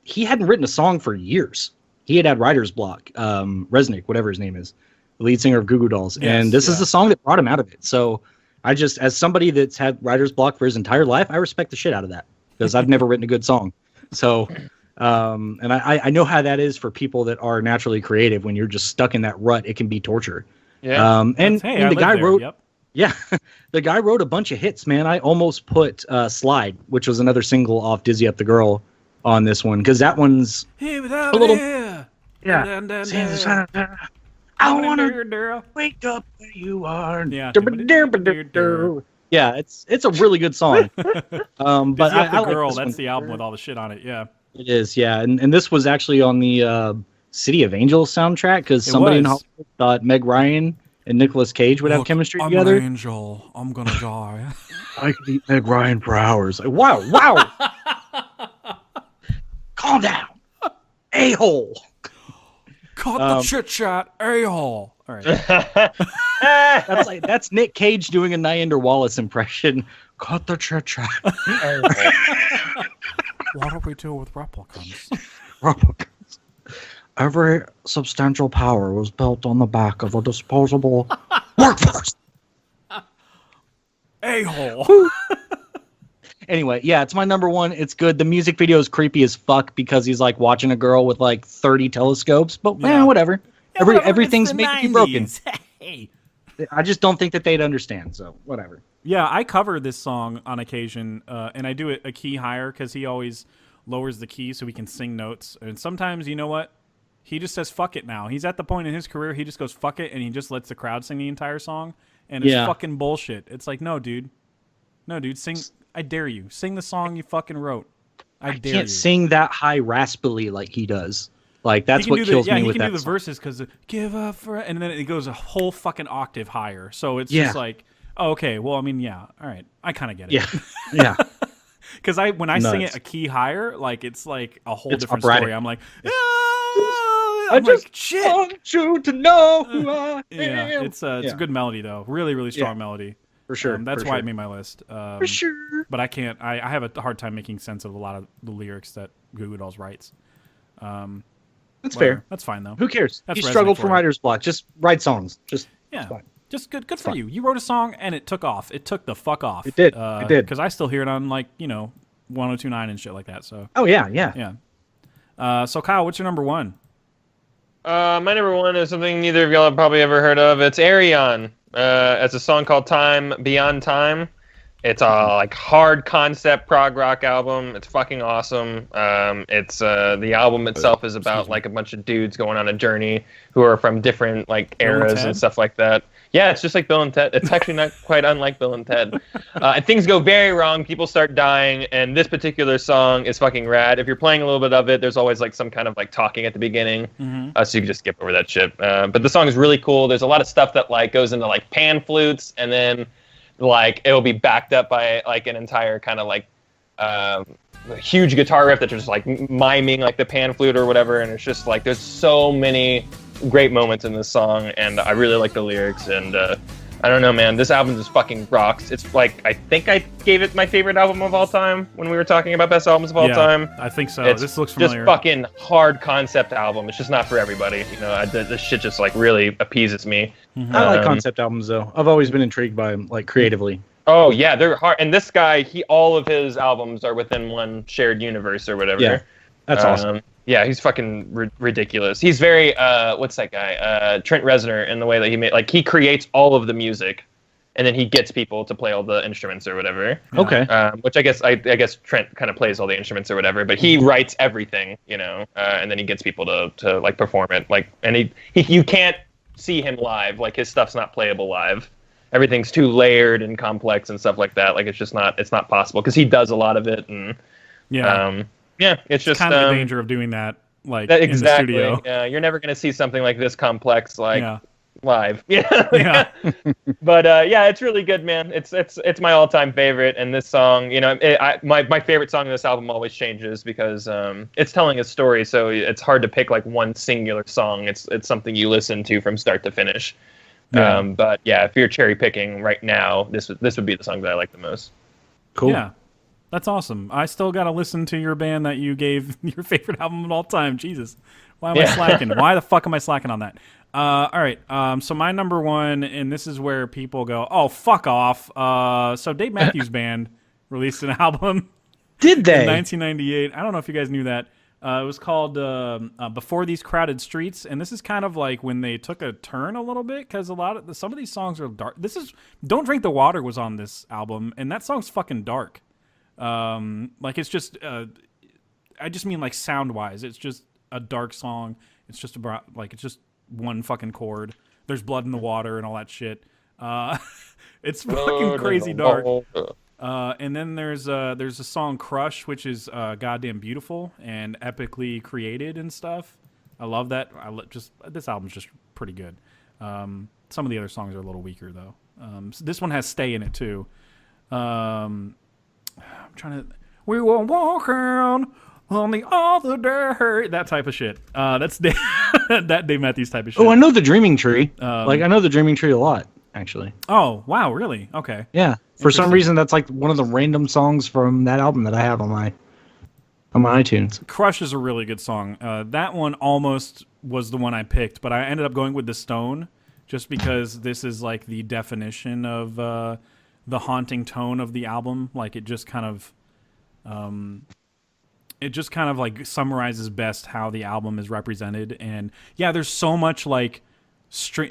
He hadn't written a song for years. He had writer's block. Resnick, whatever his name is, the lead singer of Goo Goo Dolls. Yes, And this is yeah. the song that brought him out of it. So I just, as somebody that's had writer's block for his entire life, I respect the shit out of that because I've never written a good song. So, and I know how that is for people that are naturally creative. When you're just stuck in that rut, it can be torture. Yeah. And Hey, the I live guy there. wrote, Yep. yeah, the guy wrote a bunch of hits, man. I almost put Slide, which was another single off Dizzy Up the Girl, on this one because that one's Here without a little- here. yeah. Dun, dun, Seems dun. I want to to. wake up where you are. Yeah. Yeah, it's a really good song. But But I the like girl. this That's one. the album with all the shit on it. Yeah. It is, yeah, and this was actually on the City of Angels soundtrack because It somebody in was. Hollywood thought Meg Ryan and Nicolas Cage would have chemistry together. I'm an angel. I'm gonna die. I could eat Meg Ryan for hours. Like, wow. Calm down, a-hole. Cut the chit chat, a-hole. All right. That's Nick Cage doing a Niander Wallace impression. Cut the chit-chat. What do we do with replicants? Every substantial power was built on the back of a disposable workforce. A-hole. Anyway, yeah, it's my number one. It's good. The music video is creepy as fuck because he's like watching a girl with like 30 telescopes, but Yeah. whatever. Yeah, whatever, Everything's it's the made to be broken. 90s. Hey. I just don't think that they'd understand, so whatever. Yeah, I cover this song on occasion, and I do it a key higher because he always lowers the key so we can sing notes. And sometimes, you know what? He just says fuck it now. He's at the point in his career he just goes fuck it and he just lets the crowd sing the entire song. and it's Yeah. fucking bullshit. It's like, no, dude, sing. I dare you, sing the song you fucking wrote. I dare can't you. sing that high raspily like he does. Like that's what kills me with that. He can do the song. verses because give up for, and then it goes a whole fucking octave higher. So it's Yeah. just like, oh, okay, well, I mean, yeah, all right, I kind of get it. Yeah, yeah. Because when I sing Nuts. it a key higher, like it's like a whole It's different operatic. story. I'm like, I I'm just like, shit. want you to know who I Yeah, am. it's a good melody though. Really, really strong melody. For sure. That's for why sure. it made my list. For sure. But I can't. I have a hard time making sense of a lot of the lyrics that Goo Goo Dolls writes. That's Whatever. fair. That's fine though. Who cares? That's He resonant struggled for from you. writer's block. Just write songs. Just Yeah. it's fine. Just good for fine. you. You wrote a song and it took off. It took the fuck off. It did. It did. Because I still hear it on 1029 and shit like that. So Oh yeah. So Kyle, what's your number one? My number one is something neither of y'all have probably ever heard of. It's Arion. It's a song called Time Beyond Time. It's a hard concept prog rock album. It's fucking awesome. It's the album itself is about a bunch of dudes going on a journey who are from different eras Ted? and stuff like that. Yeah, it's just like Bill and Ted. It's actually not quite unlike Bill and Ted. Things go very wrong. People start dying, and this particular song is fucking rad. If you're playing a little bit of it, there's always some kind of talking at the beginning, so you can just skip over that shit. But the song is really cool. There's a lot of stuff that goes into pan flutes, and then it'll be backed up by an entire kind of huge guitar riff that's just miming the pan flute or whatever, and it's just there's so many great moments in this song, and I really like the lyrics, and I don't know, man, this album just fucking rocks. It's I think I gave it my favorite album of all time when we were talking about best albums of all time. I think so. It's This looks familiar. just fucking hard concept album. It's just not for everybody. This shit just really appeases me. I like concept albums though. I've always been intrigued by them, creatively. Oh yeah, they're hard. And this guy, all of his albums are within one shared universe or whatever. Yeah, that's awesome. Yeah, he's fucking ridiculous. He's very what's that guy? Trent Reznor, in the way that he made he creates all of the music, and then he gets people to play all the instruments or whatever. Okay. Which I guess Trent kind of plays all the instruments or whatever, but he writes everything, and then he gets people to perform it. And he you can't see him live. His stuff's not playable live. Everything's too layered and complex and stuff like that. It's not possible because he does a lot Yeah. of it, and it's just kind of the danger of doing that, exactly. in the studio. Yeah, you're never going to see something like this complex live. Yeah. But it's really good, man. It's my all-time favorite, and this song, my favorite song in this album always changes because it's telling a story, so it's hard to pick one singular song. It's something you listen to from start to finish. Yeah. But yeah, if you're cherry picking right now, this would be the song that I like the most. Cool. Yeah. That's awesome. I still got to listen to your band that you gave your favorite album of all time. Jesus. Why am I slacking? Why the fuck am I slacking on that? All right. So my number one, and this is where people go, oh, fuck off. So Dave Matthews Band released an album Did they? in 1998. I don't know if you guys knew that. It was called Before These Crowded Streets, and this is kind of when they took a turn a little bit because some of these songs are dark. This is Don't Drink the Water was on this album, and that song's fucking dark. It's just I just mean sound wise, it's just a dark song. It's just about it's just one fucking chord. There's blood in the water and all that shit. It's fucking crazy dark. And then there's a song Crush, which is goddamn beautiful and epically created and stuff. I love that. This album's just pretty good. Some of the other songs are a little weaker though. So this one has Stay in it too. I'm trying to. We were walking on the other day. That type of shit. That's that Dave Matthews type of shit. Oh, I know the Dreaming Tree. I know the Dreaming Tree a lot, actually. Oh wow, really? Okay. Yeah. For some reason, that's one of the random songs from that album that I have on my iTunes. Crush is a really good song. That one almost was the one I picked, but I ended up going with The Stone just because this is the definition of the haunting tone of the album. It just kind of summarizes best how the album is represented. And yeah, there's so much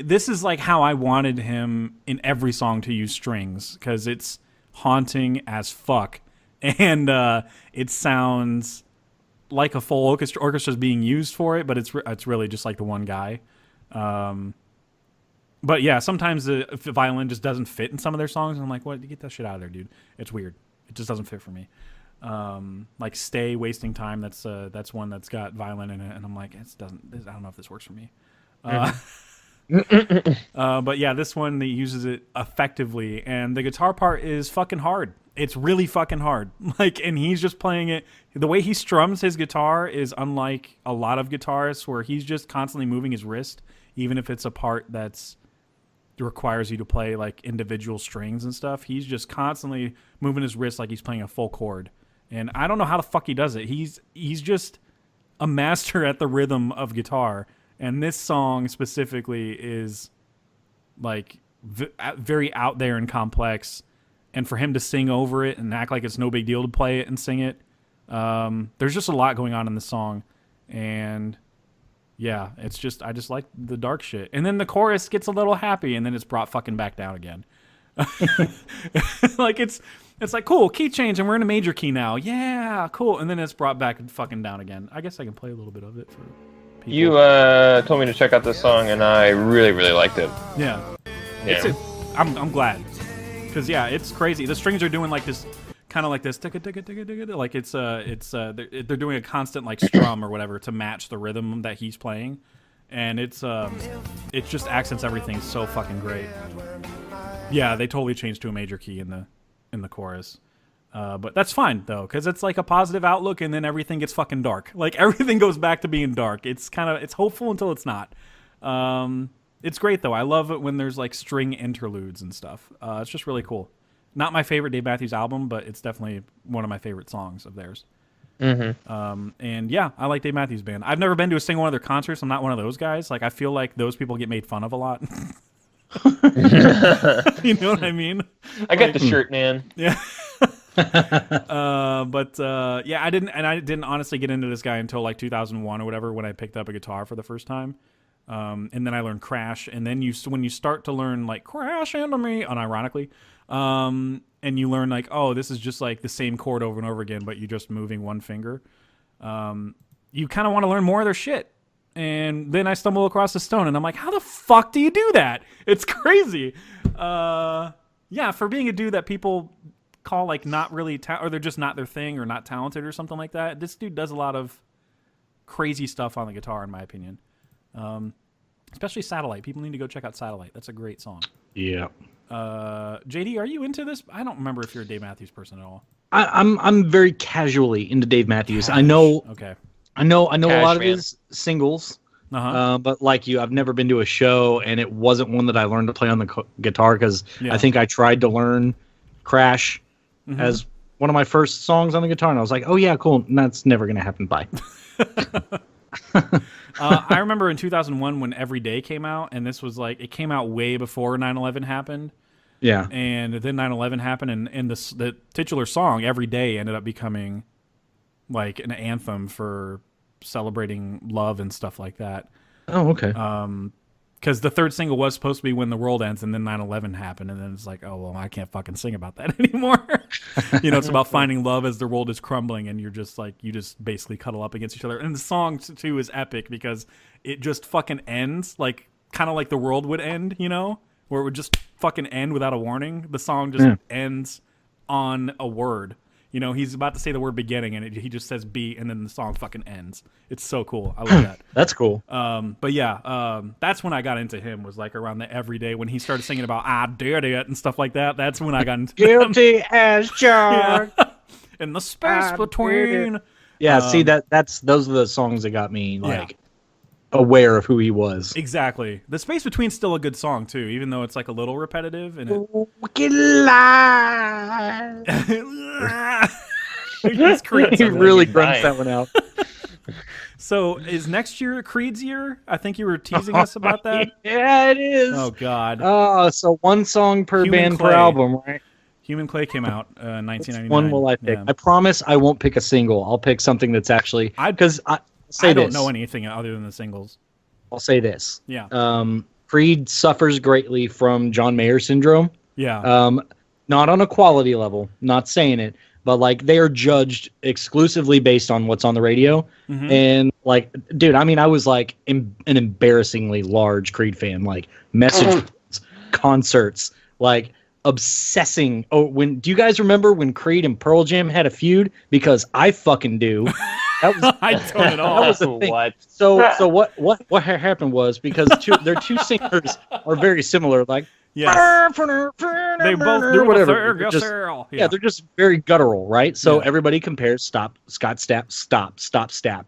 this is how I wanted him in every song to use strings because it's haunting as fuck, and it sounds like a full orchestra is being used for it, but it's really just the one guy. But yeah, sometimes the violin just doesn't fit in some of their songs, and I'm like, what? Get that shit out of there, dude. It's weird. It just doesn't fit for me. Like Stay, Wasting Time. That's one that's got violin in it, and I'm like, I don't know if this works for me. But yeah, this one, he uses it effectively, and the guitar part is fucking hard. It's really fucking hard. Like, and he's just playing it. The way he strums his guitar is unlike a lot of guitarists, where he's just constantly moving his wrist, even if it's a part that's requires you to play like individual strings and stuff. He's just constantly moving his wrist like he's playing a full chord. And I don't know how the fuck he does it. He's just a master at the rhythm of guitar. And this song specifically is like very out there and complex. And for him to sing over it and act like it's no big deal to play it and sing it, there's just a lot going on in the song. And yeah, I just like the dark shit. And then the chorus gets a little happy, and then it's brought fucking back down again. Like it's like, cool, key change, and we're in a major key now. Yeah, cool. And then it's brought back fucking down again. I guess I can play a little bit of it for people. You told me to check out this song, and I really, really liked it. Yeah. I'm glad. Because, yeah, it's crazy. The strings are doing like this, kind of like this, like they're doing a constant like strum or whatever to match the rhythm that he's playing. And it just accents everything so fucking great. Yeah, they totally changed to a major key in the chorus. But that's fine though, because it's like a positive outlook, and then everything gets fucking dark. Like everything goes back to being dark. It's hopeful until it's not. It's great though. I love it when there's like string interludes and stuff. It's just really cool. Not my favorite Dave Matthews album, but it's definitely one of my favorite songs of theirs. Mm-hmm. And yeah, I like Dave Matthews Band. I've never been to a single one of their concerts. I'm not one of those guys. Like I feel like those people get made fun of a lot. You know what I mean? I got the shirt, man. Yeah. But yeah, I didn't honestly get into this guy until like 2001 or whatever, when I picked up a guitar for the first time. And then I learned Crash, and then when you start to learn like Crash into Me, unironically, and you learn like, oh, this is just like the same chord over and over again, but you're just moving one finger. You kind of want to learn more of their shit. And then I stumble across a Stone, and I'm like, how the fuck do you do that? It's crazy. Yeah, for being a dude that people call like not really, or they're just not their thing, or not talented or something like that. This dude does a lot of crazy stuff on the guitar, in my opinion. Especially Satellite. People need to go check out Satellite. That's a great song. Yeah. JD, are you into this? I don't remember if you're a Dave Matthews person at all. I'm very casually into Dave Matthews. I know. Okay. I know a lot of man. his singles. Uh-huh. But like you, I've never been to a show, and it wasn't one that I learned to play on the guitar, because Yeah. I think I tried to learn Crash as one of my first songs on the guitar, and I was like, oh yeah, cool. And that's never gonna happen. Bye. I remember in 2001 when Every Day came out, and this was like, it came out way before 9/11 happened. Yeah. And then 9/11 happened, and the titular song Every Day ended up becoming like an anthem for celebrating love and stuff like that. Oh, okay. Because the third single was supposed to be When the World Ends, and then 9/11 happened, and then it's like, oh, well, I can't fucking sing about that anymore. You know, it's about finding love as the world is crumbling, and you're just like, you just basically cuddle up against each other. And the song, too, is epic because it just fucking ends, like, kind of like the world would end, you know, where it would just fucking end without a warning. The song just ends on a word. You know, he's about to say the word beginning, and he just says be, and then the song fucking ends. It's so cool. I love that. That's cool. But yeah, that's when I got into him, was like around the Every Day, when he started singing about I did it and stuff like that. That's when I got into Guilty as charged. Yeah. In the space between. Yeah, see, those are the songs that got me like aware of who he was. Exactly. The Space Between's still a good song too, even though it's like a little repetitive. And Wicked lie. He really grunts that one out. So is next year Creed's year? I think you were teasing us about that. Yeah, it is. Oh God. Oh, so one song per Human band Clay. per album, right? Human Clay came out 1999. Which one will I pick? Yeah. I promise I won't pick a single. I'll pick something that's actually because I don't know anything other than the singles. I'll say this. Yeah. Creed suffers greatly from John Mayer syndrome. Yeah. Not on a quality level, not saying it, but like they are judged exclusively based on what's on the radio. And like, dude, I mean, I was like an embarrassingly large Creed fan, like message boards, concerts, like obsessing. Do you guys remember when Creed and Pearl Jam had a feud? Because I fucking do. That was, I don't at all. that was the thing. What? So what happened was because their two singers are very similar, like Yes. They both do whatever. whatever. Yeah, they're just very guttural, right? So Yeah. everybody compares Scott Stapp.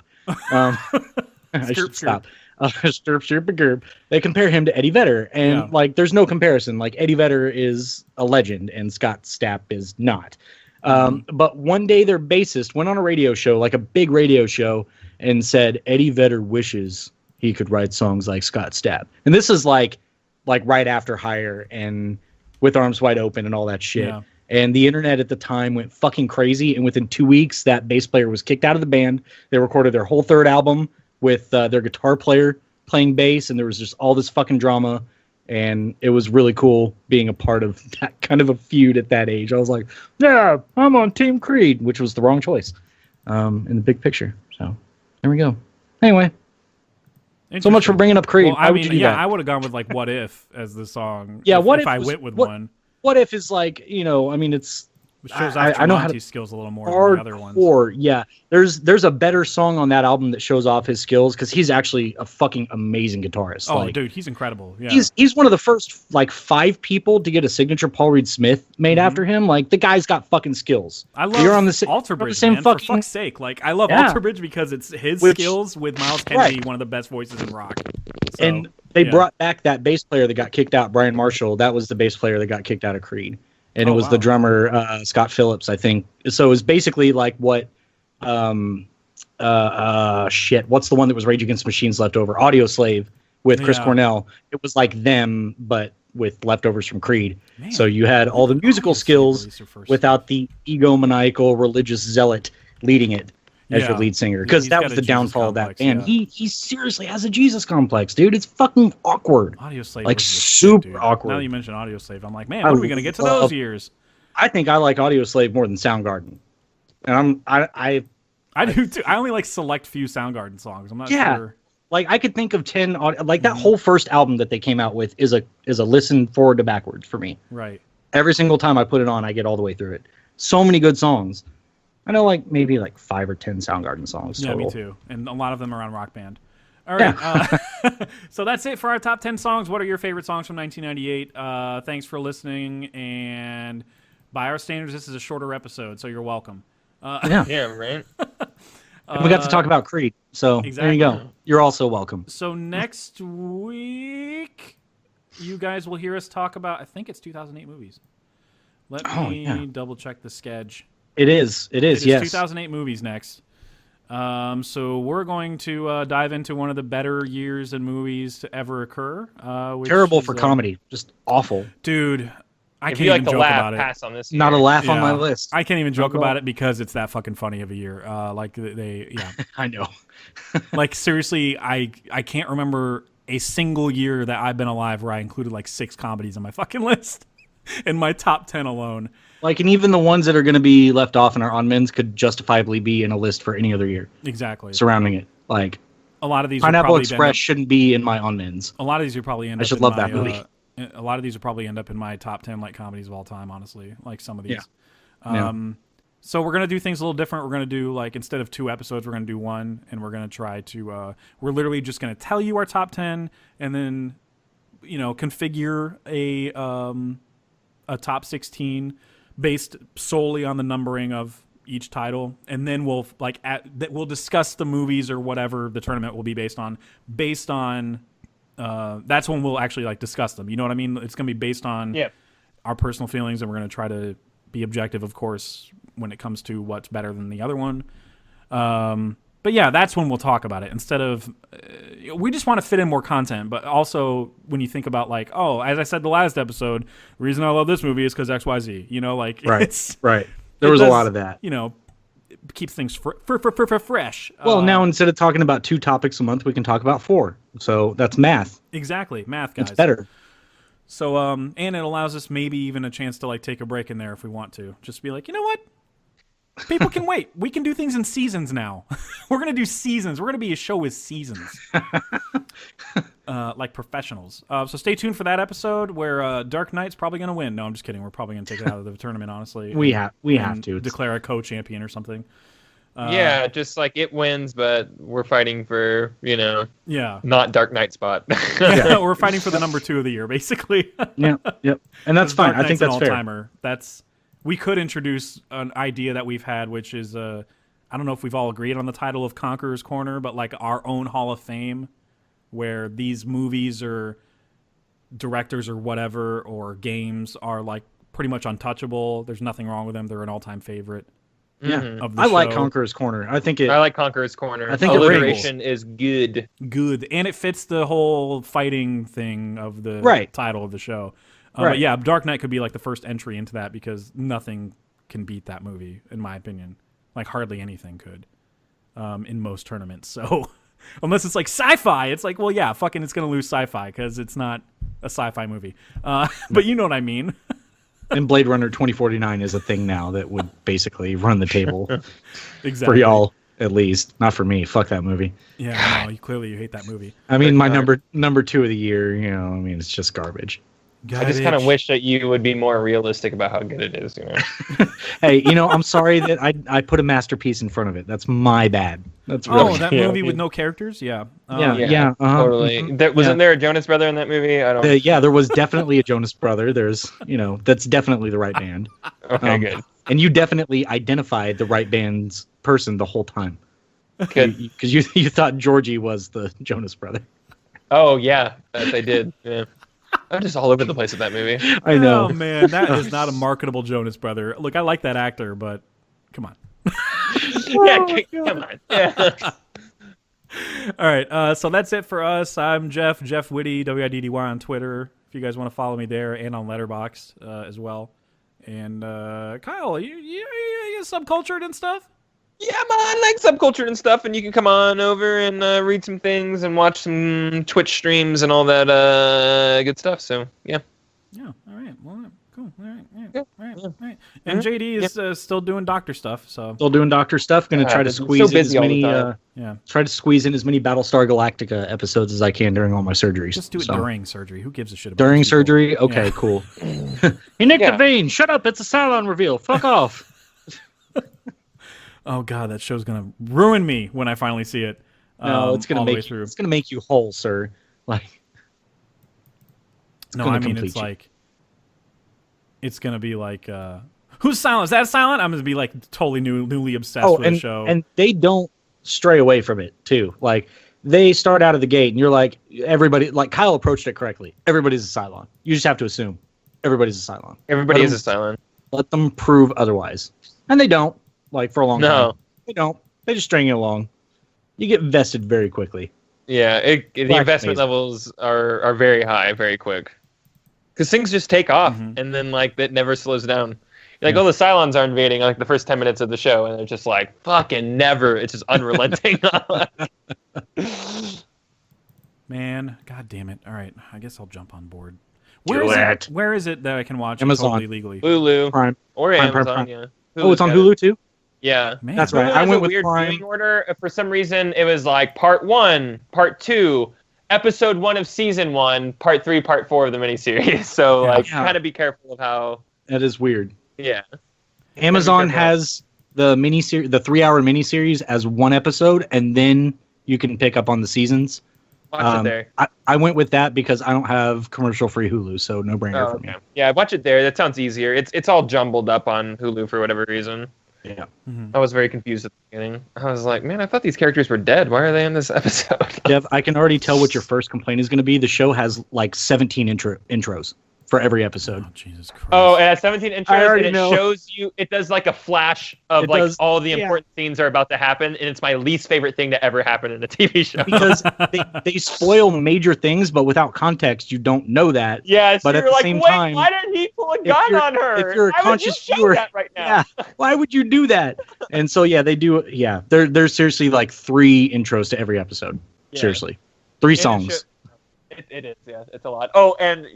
I should stop. Stirp. They compare him to Eddie Vedder, and like, there's no comparison. Like, Eddie Vedder is a legend, and Scott Stapp is not. But one day their bassist went on a radio show, like a big radio show, and said Eddie Vedder wishes he could write songs like Scott Stapp. And this is like right after Higher and With Arms Wide Open and all that shit. Yeah. And the internet at the time went fucking crazy. And within 2 weeks, that bass player was kicked out of the band. They recorded their whole third album with their guitar player playing bass. And there was just all this fucking drama. And it was really cool being a part of that kind of a feud at that age. I was like, yeah, I'm on Team Creed, which was the wrong choice in the big picture. So there we go. Anyway. So much for bringing up Creed. Well, Why would you do that? I would have gone with like "What If" as the song. Yeah, if I went with one. What If is like, you know, I mean, it's It shows I off know how to Tremonti's skills a little more than the other ones. hardcore. Yeah, there's a better song on that album that shows off his skills because he's actually a fucking amazing guitarist. Oh, like, dude, he's incredible. Yeah, he's one of the first like 5 people to get a signature Paul Reed Smith made after him. Like, the guy's got fucking skills. I love You're on the Alter the Bridge, same man, fucking- for fuck's sake. Like, I love Yeah. Alter Bridge because it's his Which- skills with Miles Kennedy, Right. one of the best voices in rock. So, And they yeah. brought back that bass player that got kicked out, Brian Marshall. That was the bass player that got kicked out of Creed. And it Oh, was wow. the drummer, Scott Phillips, I think. So it was basically like what, what's the one that was Rage Against the Machines leftover? Audio Slave with Chris Yeah. Cornell. It was like them, but with leftovers from Creed. Man, So you had all the musical Audio Slave skills released their first- without the egomaniacal religious zealot leading it as Yeah. your lead singer. Because He's that got was a the Jesus downfall of that complex, band. yeah. He seriously has a Jesus complex, dude. It's fucking awkward. Audio Slave like, was the super shit, dude. awkward. Now that you mention Audio Slave, I'm like, man, I when are we gonna get to love- those years? I think I like Audio Slave more than Soundgarden. And I I do too. I only like select few Soundgarden songs. I'm not Yeah. sure. like, I could think of 10 like that whole first album that they came out with is a listen forward to backwards for me. Right. Every single time I put it on, I get all the way through it. So many good songs. I know, like, maybe like 5 or 10 Soundgarden songs Yeah, total. me too. And a lot of them are on Rock Band. All right. So that's it for our top 10 songs. What are your favorite songs from 1998? Thanks for listening. And by our standards, this is a shorter episode, so you're welcome. Yeah. Yeah, right. And we got to talk about Creed. So there exactly. you go. You're also welcome. So next week, you guys will hear us talk about, I think it's 2008 movies. Let me double check the sketch. It is. It is Yes. 2008 movies next. So we're going to dive into one of the better years in movies to ever occur. Which Terrible is, for comedy. Just awful. Dude, I If can't you like even to joke laugh, about it. pass on this. Not a year. laugh on Yeah. my list. I can't even joke Not at about all. it because it's that fucking funny of a year. Like I know. like seriously, I can't remember a single year that I've been alive where I included like 6 comedies on my fucking list in my top 10 alone. Like, and even the ones that are going to be left off in our on-mins could justifiably be in a list for any other year Exactly. surrounding it. Like, A lot of these will Pineapple probably Express shouldn't be in my on-mins. a lot of these will probably end I up should in love my, that movie. A lot of these will probably end up in my top 10 like comedies of all time, honestly. Like some of these. Yeah. So we're going to do things a little different. We're going to do, like, instead of 2 episodes, we're going to do 1, and we're going to try to we're literally just going to tell you our top 10 and then, you know, configure a top 16 based solely on the numbering of each title, and then we'll we'll discuss the movies or whatever the tournament will be based on that's when we'll actually like discuss them. You know what I mean? It's going to be based on our personal feelings, and we're going to try to be objective, of course, when it comes to what's better than the other one. But yeah, that's when we'll talk about it instead of we just want to fit in more content. But also when you think about like, oh, as I said the last episode, the reason I love this movie is because XYZ. You know, like Right. it's Right. There was a lot of that. You know, it keeps things fresh. Well, now instead of talking about 2 topics a month, we can talk about 4. So that's math. exactly math, guys. It's better. So and it allows us maybe even a chance to like take a break in there if we want to. Just be like, you know what? People can wait. We can do things in seasons now. We're going to do seasons. We're going to be a show with seasons. Like professionals. So stay tuned for that episode where Dark Knight's probably going to win. No, I'm just kidding. We're probably going to take it out of the tournament, honestly. We have to declare a co-champion or something. Yeah, just like it wins, but we're fighting for, not Dark Knight spot. Yeah, we're fighting for the number 2 of the year, basically. Yep. And that's fine. I think that's fair. All-timer. We could introduce an idea that we've had, which is, I don't know if we've all agreed on the title of Conqueror's Corner, but like our own Hall of Fame, where these movies or directors or whatever or games are like pretty much untouchable. There's nothing wrong with them. They're an all-time favorite. Yeah, of the I show. like Conqueror's Corner. I like Conqueror's Corner. I think alliteration is good. Good, and it fits the whole fighting thing of the title of the show. But yeah, Dark Knight could be like the first entry into that because nothing can beat that movie, in my opinion. Like hardly anything could in most tournaments. So unless it's like sci-fi, it's like, well, yeah, fucking it's going to lose sci-fi because it's not a sci-fi movie. But you know what I mean. And Blade Runner 2049 is a thing now that would basically run the table. Exactly. For y'all, at least. Not for me. Fuck that movie. Yeah, no, clearly you hate that movie. I mean, my number 2 of the year, it's just garbage. I just kind of wish that you would be more realistic about how good it is. Hey, I'm sorry that I put a masterpiece in front of it. That's my bad. That's really that movie with no characters. Yeah. Totally. Wasn't there a Jonas Brother in that movie? I don't. Yeah, there was definitely a Jonas Brother. There's, that's definitely the right band. Okay, good. And you definitely identified the right band's person the whole time. Good. Because you thought Georgie was the Jonas Brother. Oh yeah, that they did. Yeah. I'm just all over the place with that movie. I know. Oh, man, that is not a marketable Jonas Brother. Look, I like that actor, but come on. Come on. Yeah. All right, so that's it for us. I'm Jeff Whitty, Widdy on Twitter, if you guys want to follow me there, and on Letterboxd as well. And Kyle, you subcultured and stuff? Yeah, man, I like subculture and stuff, and you can come on over and read some things and watch some Twitch streams and all that good stuff. So, yeah. Yeah, all right. Well, cool. All right. And JD is still doing doctor stuff. So still doing doctor stuff. Going to try to squeeze in as many. Try to squeeze in as many Battlestar Galactica episodes as I can during all my surgeries. Just do it during surgery. Who gives a shit about during surgery? Okay, cool. He nicked a vein. Shut up! It's a Cylon reveal. Fuck off. Oh god, that show's gonna ruin me when I finally see it. No, it's gonna make you whole, sir. Like, no, I mean it's gonna be like, who's Silent? Is that Silent? I'm gonna be like totally newly obsessed with the show. And they don't stray away from it too. Like they start out of the gate, and you're like, everybody, like Kyle approached it correctly. Everybody's a Cylon. You just have to assume everybody's a Cylon. Everybody is a Cylon. Let them prove otherwise, and they don't. Like for a long time. They don't. They just string you along. You get vested very quickly. Yeah, the investment levels are very high, very quick. Because things just take off, and then like that never slows down. Like, the Cylons are invading like the first 10 minutes of the show, and they're just like fucking never. It's just unrelenting. Man, god damn it! All right, I guess I'll jump on board. Where is it that I can watch Amazon. it totally legally? Hulu, Prime, or Amazon. Prime. Yeah. Hulu's on Hulu too. Yeah, man. That's right. I went with weird viewing order. For some reason, it was like part 1, part 2, episode 1 of season 1, part 3, part 4 of the miniseries. So kind of be careful of how. That is weird. Yeah. Amazon has the 3-hour miniseries as one episode, and then you can pick up on the seasons. Watch it there. I went with that because I don't have commercial-free Hulu, so no brainer for me. Yeah, watch it there. That sounds easier. It's all jumbled up on Hulu for whatever reason. Yeah. I was very confused at the beginning. I was like, man, I thought these characters were dead. Why are they in this episode? Jeff, I can already tell what your first complaint is going to be. The show has like 17 intros for every episode. Oh, Jesus Christ. Oh, it has 17 intros, and it know. shows you, it does like a flash of all the important scenes are about to happen, and it's my least favorite thing to ever happen in a TV show. Because they spoil major things, but without context, you don't know that. Yeah, so but you're at the like, same wait, time, why didn't he pull a gun on her? If you're a conscious viewer, that right now? Yeah, why would you do that? And so, they do. Yeah, there's seriously like 3 intros to every episode. Yeah. Seriously, 3 songs. It is, yeah, it's a lot. Oh, and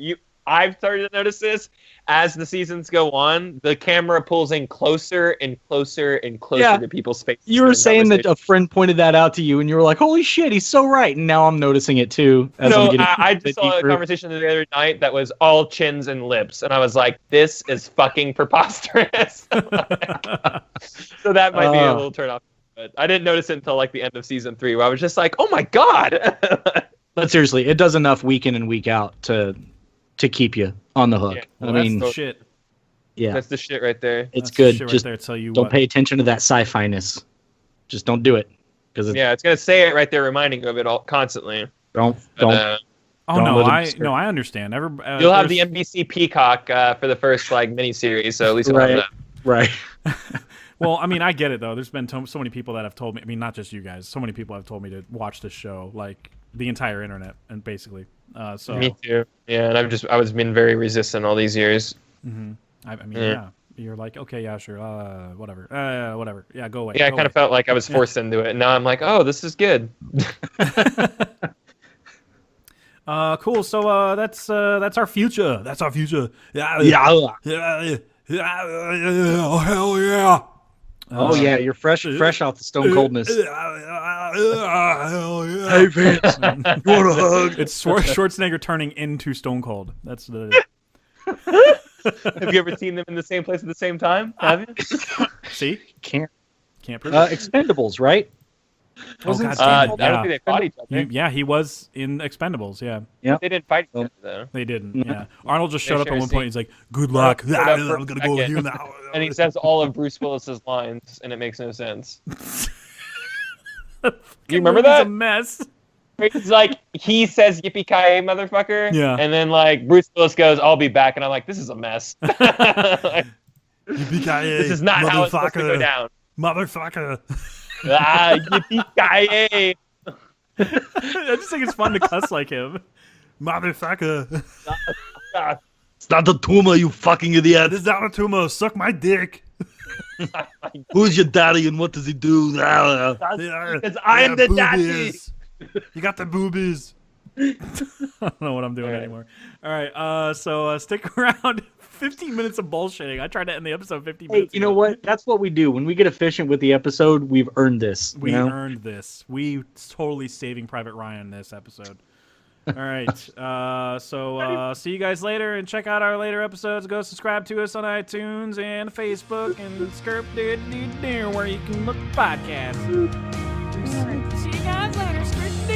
I've started to notice this as the seasons go on. The camera pulls in closer and closer and closer to people's faces. You were saying that a friend pointed that out to you, and you were like, "Holy shit, he's so right!" And now I'm noticing it too. I just saw a conversation the other night that was all chins and lips, and I was like, "This is fucking preposterous." So that might be a little turn off. But I didn't notice it until like the end of season 3, where I was just like, "Oh my god!" But seriously, it does enough week in and week out to keep you on the hook. Yeah, Well, I mean, that's the shit. yeah, That's the shit right there. it's That's the good. shit right Just there, tell you don't what. pay attention to that sci-fi-ness. Just don't do it because Yeah, it's gonna say it right there, reminding you of it all constantly. don't. But, Oh Don't no, let him I disturb. I understand. you'll have the NBC Peacock for the first like miniseries, so at least you'll have that. Right. Well, I mean, I get it though. There's been so many people that have told me. I mean, not just you guys. So many people have told me to watch this show, like the entire internet, and basically. So Me too. Yeah, and I was been very resistant all these years. I mean, Yeah. yeah. You're like, okay, yeah, sure, whatever, whatever. Yeah, go away. Yeah, I go kind of away. felt like I was forced into it, and now I'm like, oh, this is good. Cool. So that's our future. That's our future. Yeah. Yeah. Oh hell yeah. Oh yeah, you're fresh off the stone coldness. Hell yeah. Hey Vince, you want a hug? It's Schwarzenegger turning into Stone Cold. That's the. Have you ever seen them in the same place at the same time? Have you? See, Can't. prove it. Expendables, right? God I damn it, don't yeah. think they fought each other. Yeah, he was in Expendables. Yeah, They didn't fight each other though. they didn't. Yeah, Arnold just They showed up at one one scene. point. He's like, "Good luck. Showed up for I'm a gonna go with second. you now." And he says all of Bruce Willis's lines, and it makes no sense. You remember Movie's that? a mess. It's like he says "yippee-ki-yay, motherfucker," Yeah. and then like Bruce Willis goes, "I'll be back," and I'm like, "This is a mess. This is not how it's supposed to go down." Motherfucker. Yippee-ki-yay! I just think it's fun to cuss like him. Motherfucker. It's not the tumor, you fucking idiot. This is not a tumor. Suck my dick. Who's your daddy and what does he do? Because I am the daddy. You got the boobies. I don't know what I'm doing anymore. All right, so stick around. 15 minutes of bullshitting. I tried to end the episode 15 Hey, minutes you know ago. what? That's what we do. When we get efficient with the episode, we've earned this. We you know? earned this. We totally saving Private Ryan this episode. All right. So see you guys later, and check out our later episodes. Go subscribe to us on iTunes and Facebook and Skirp where you can look at podcasts. See you guys later. Skirp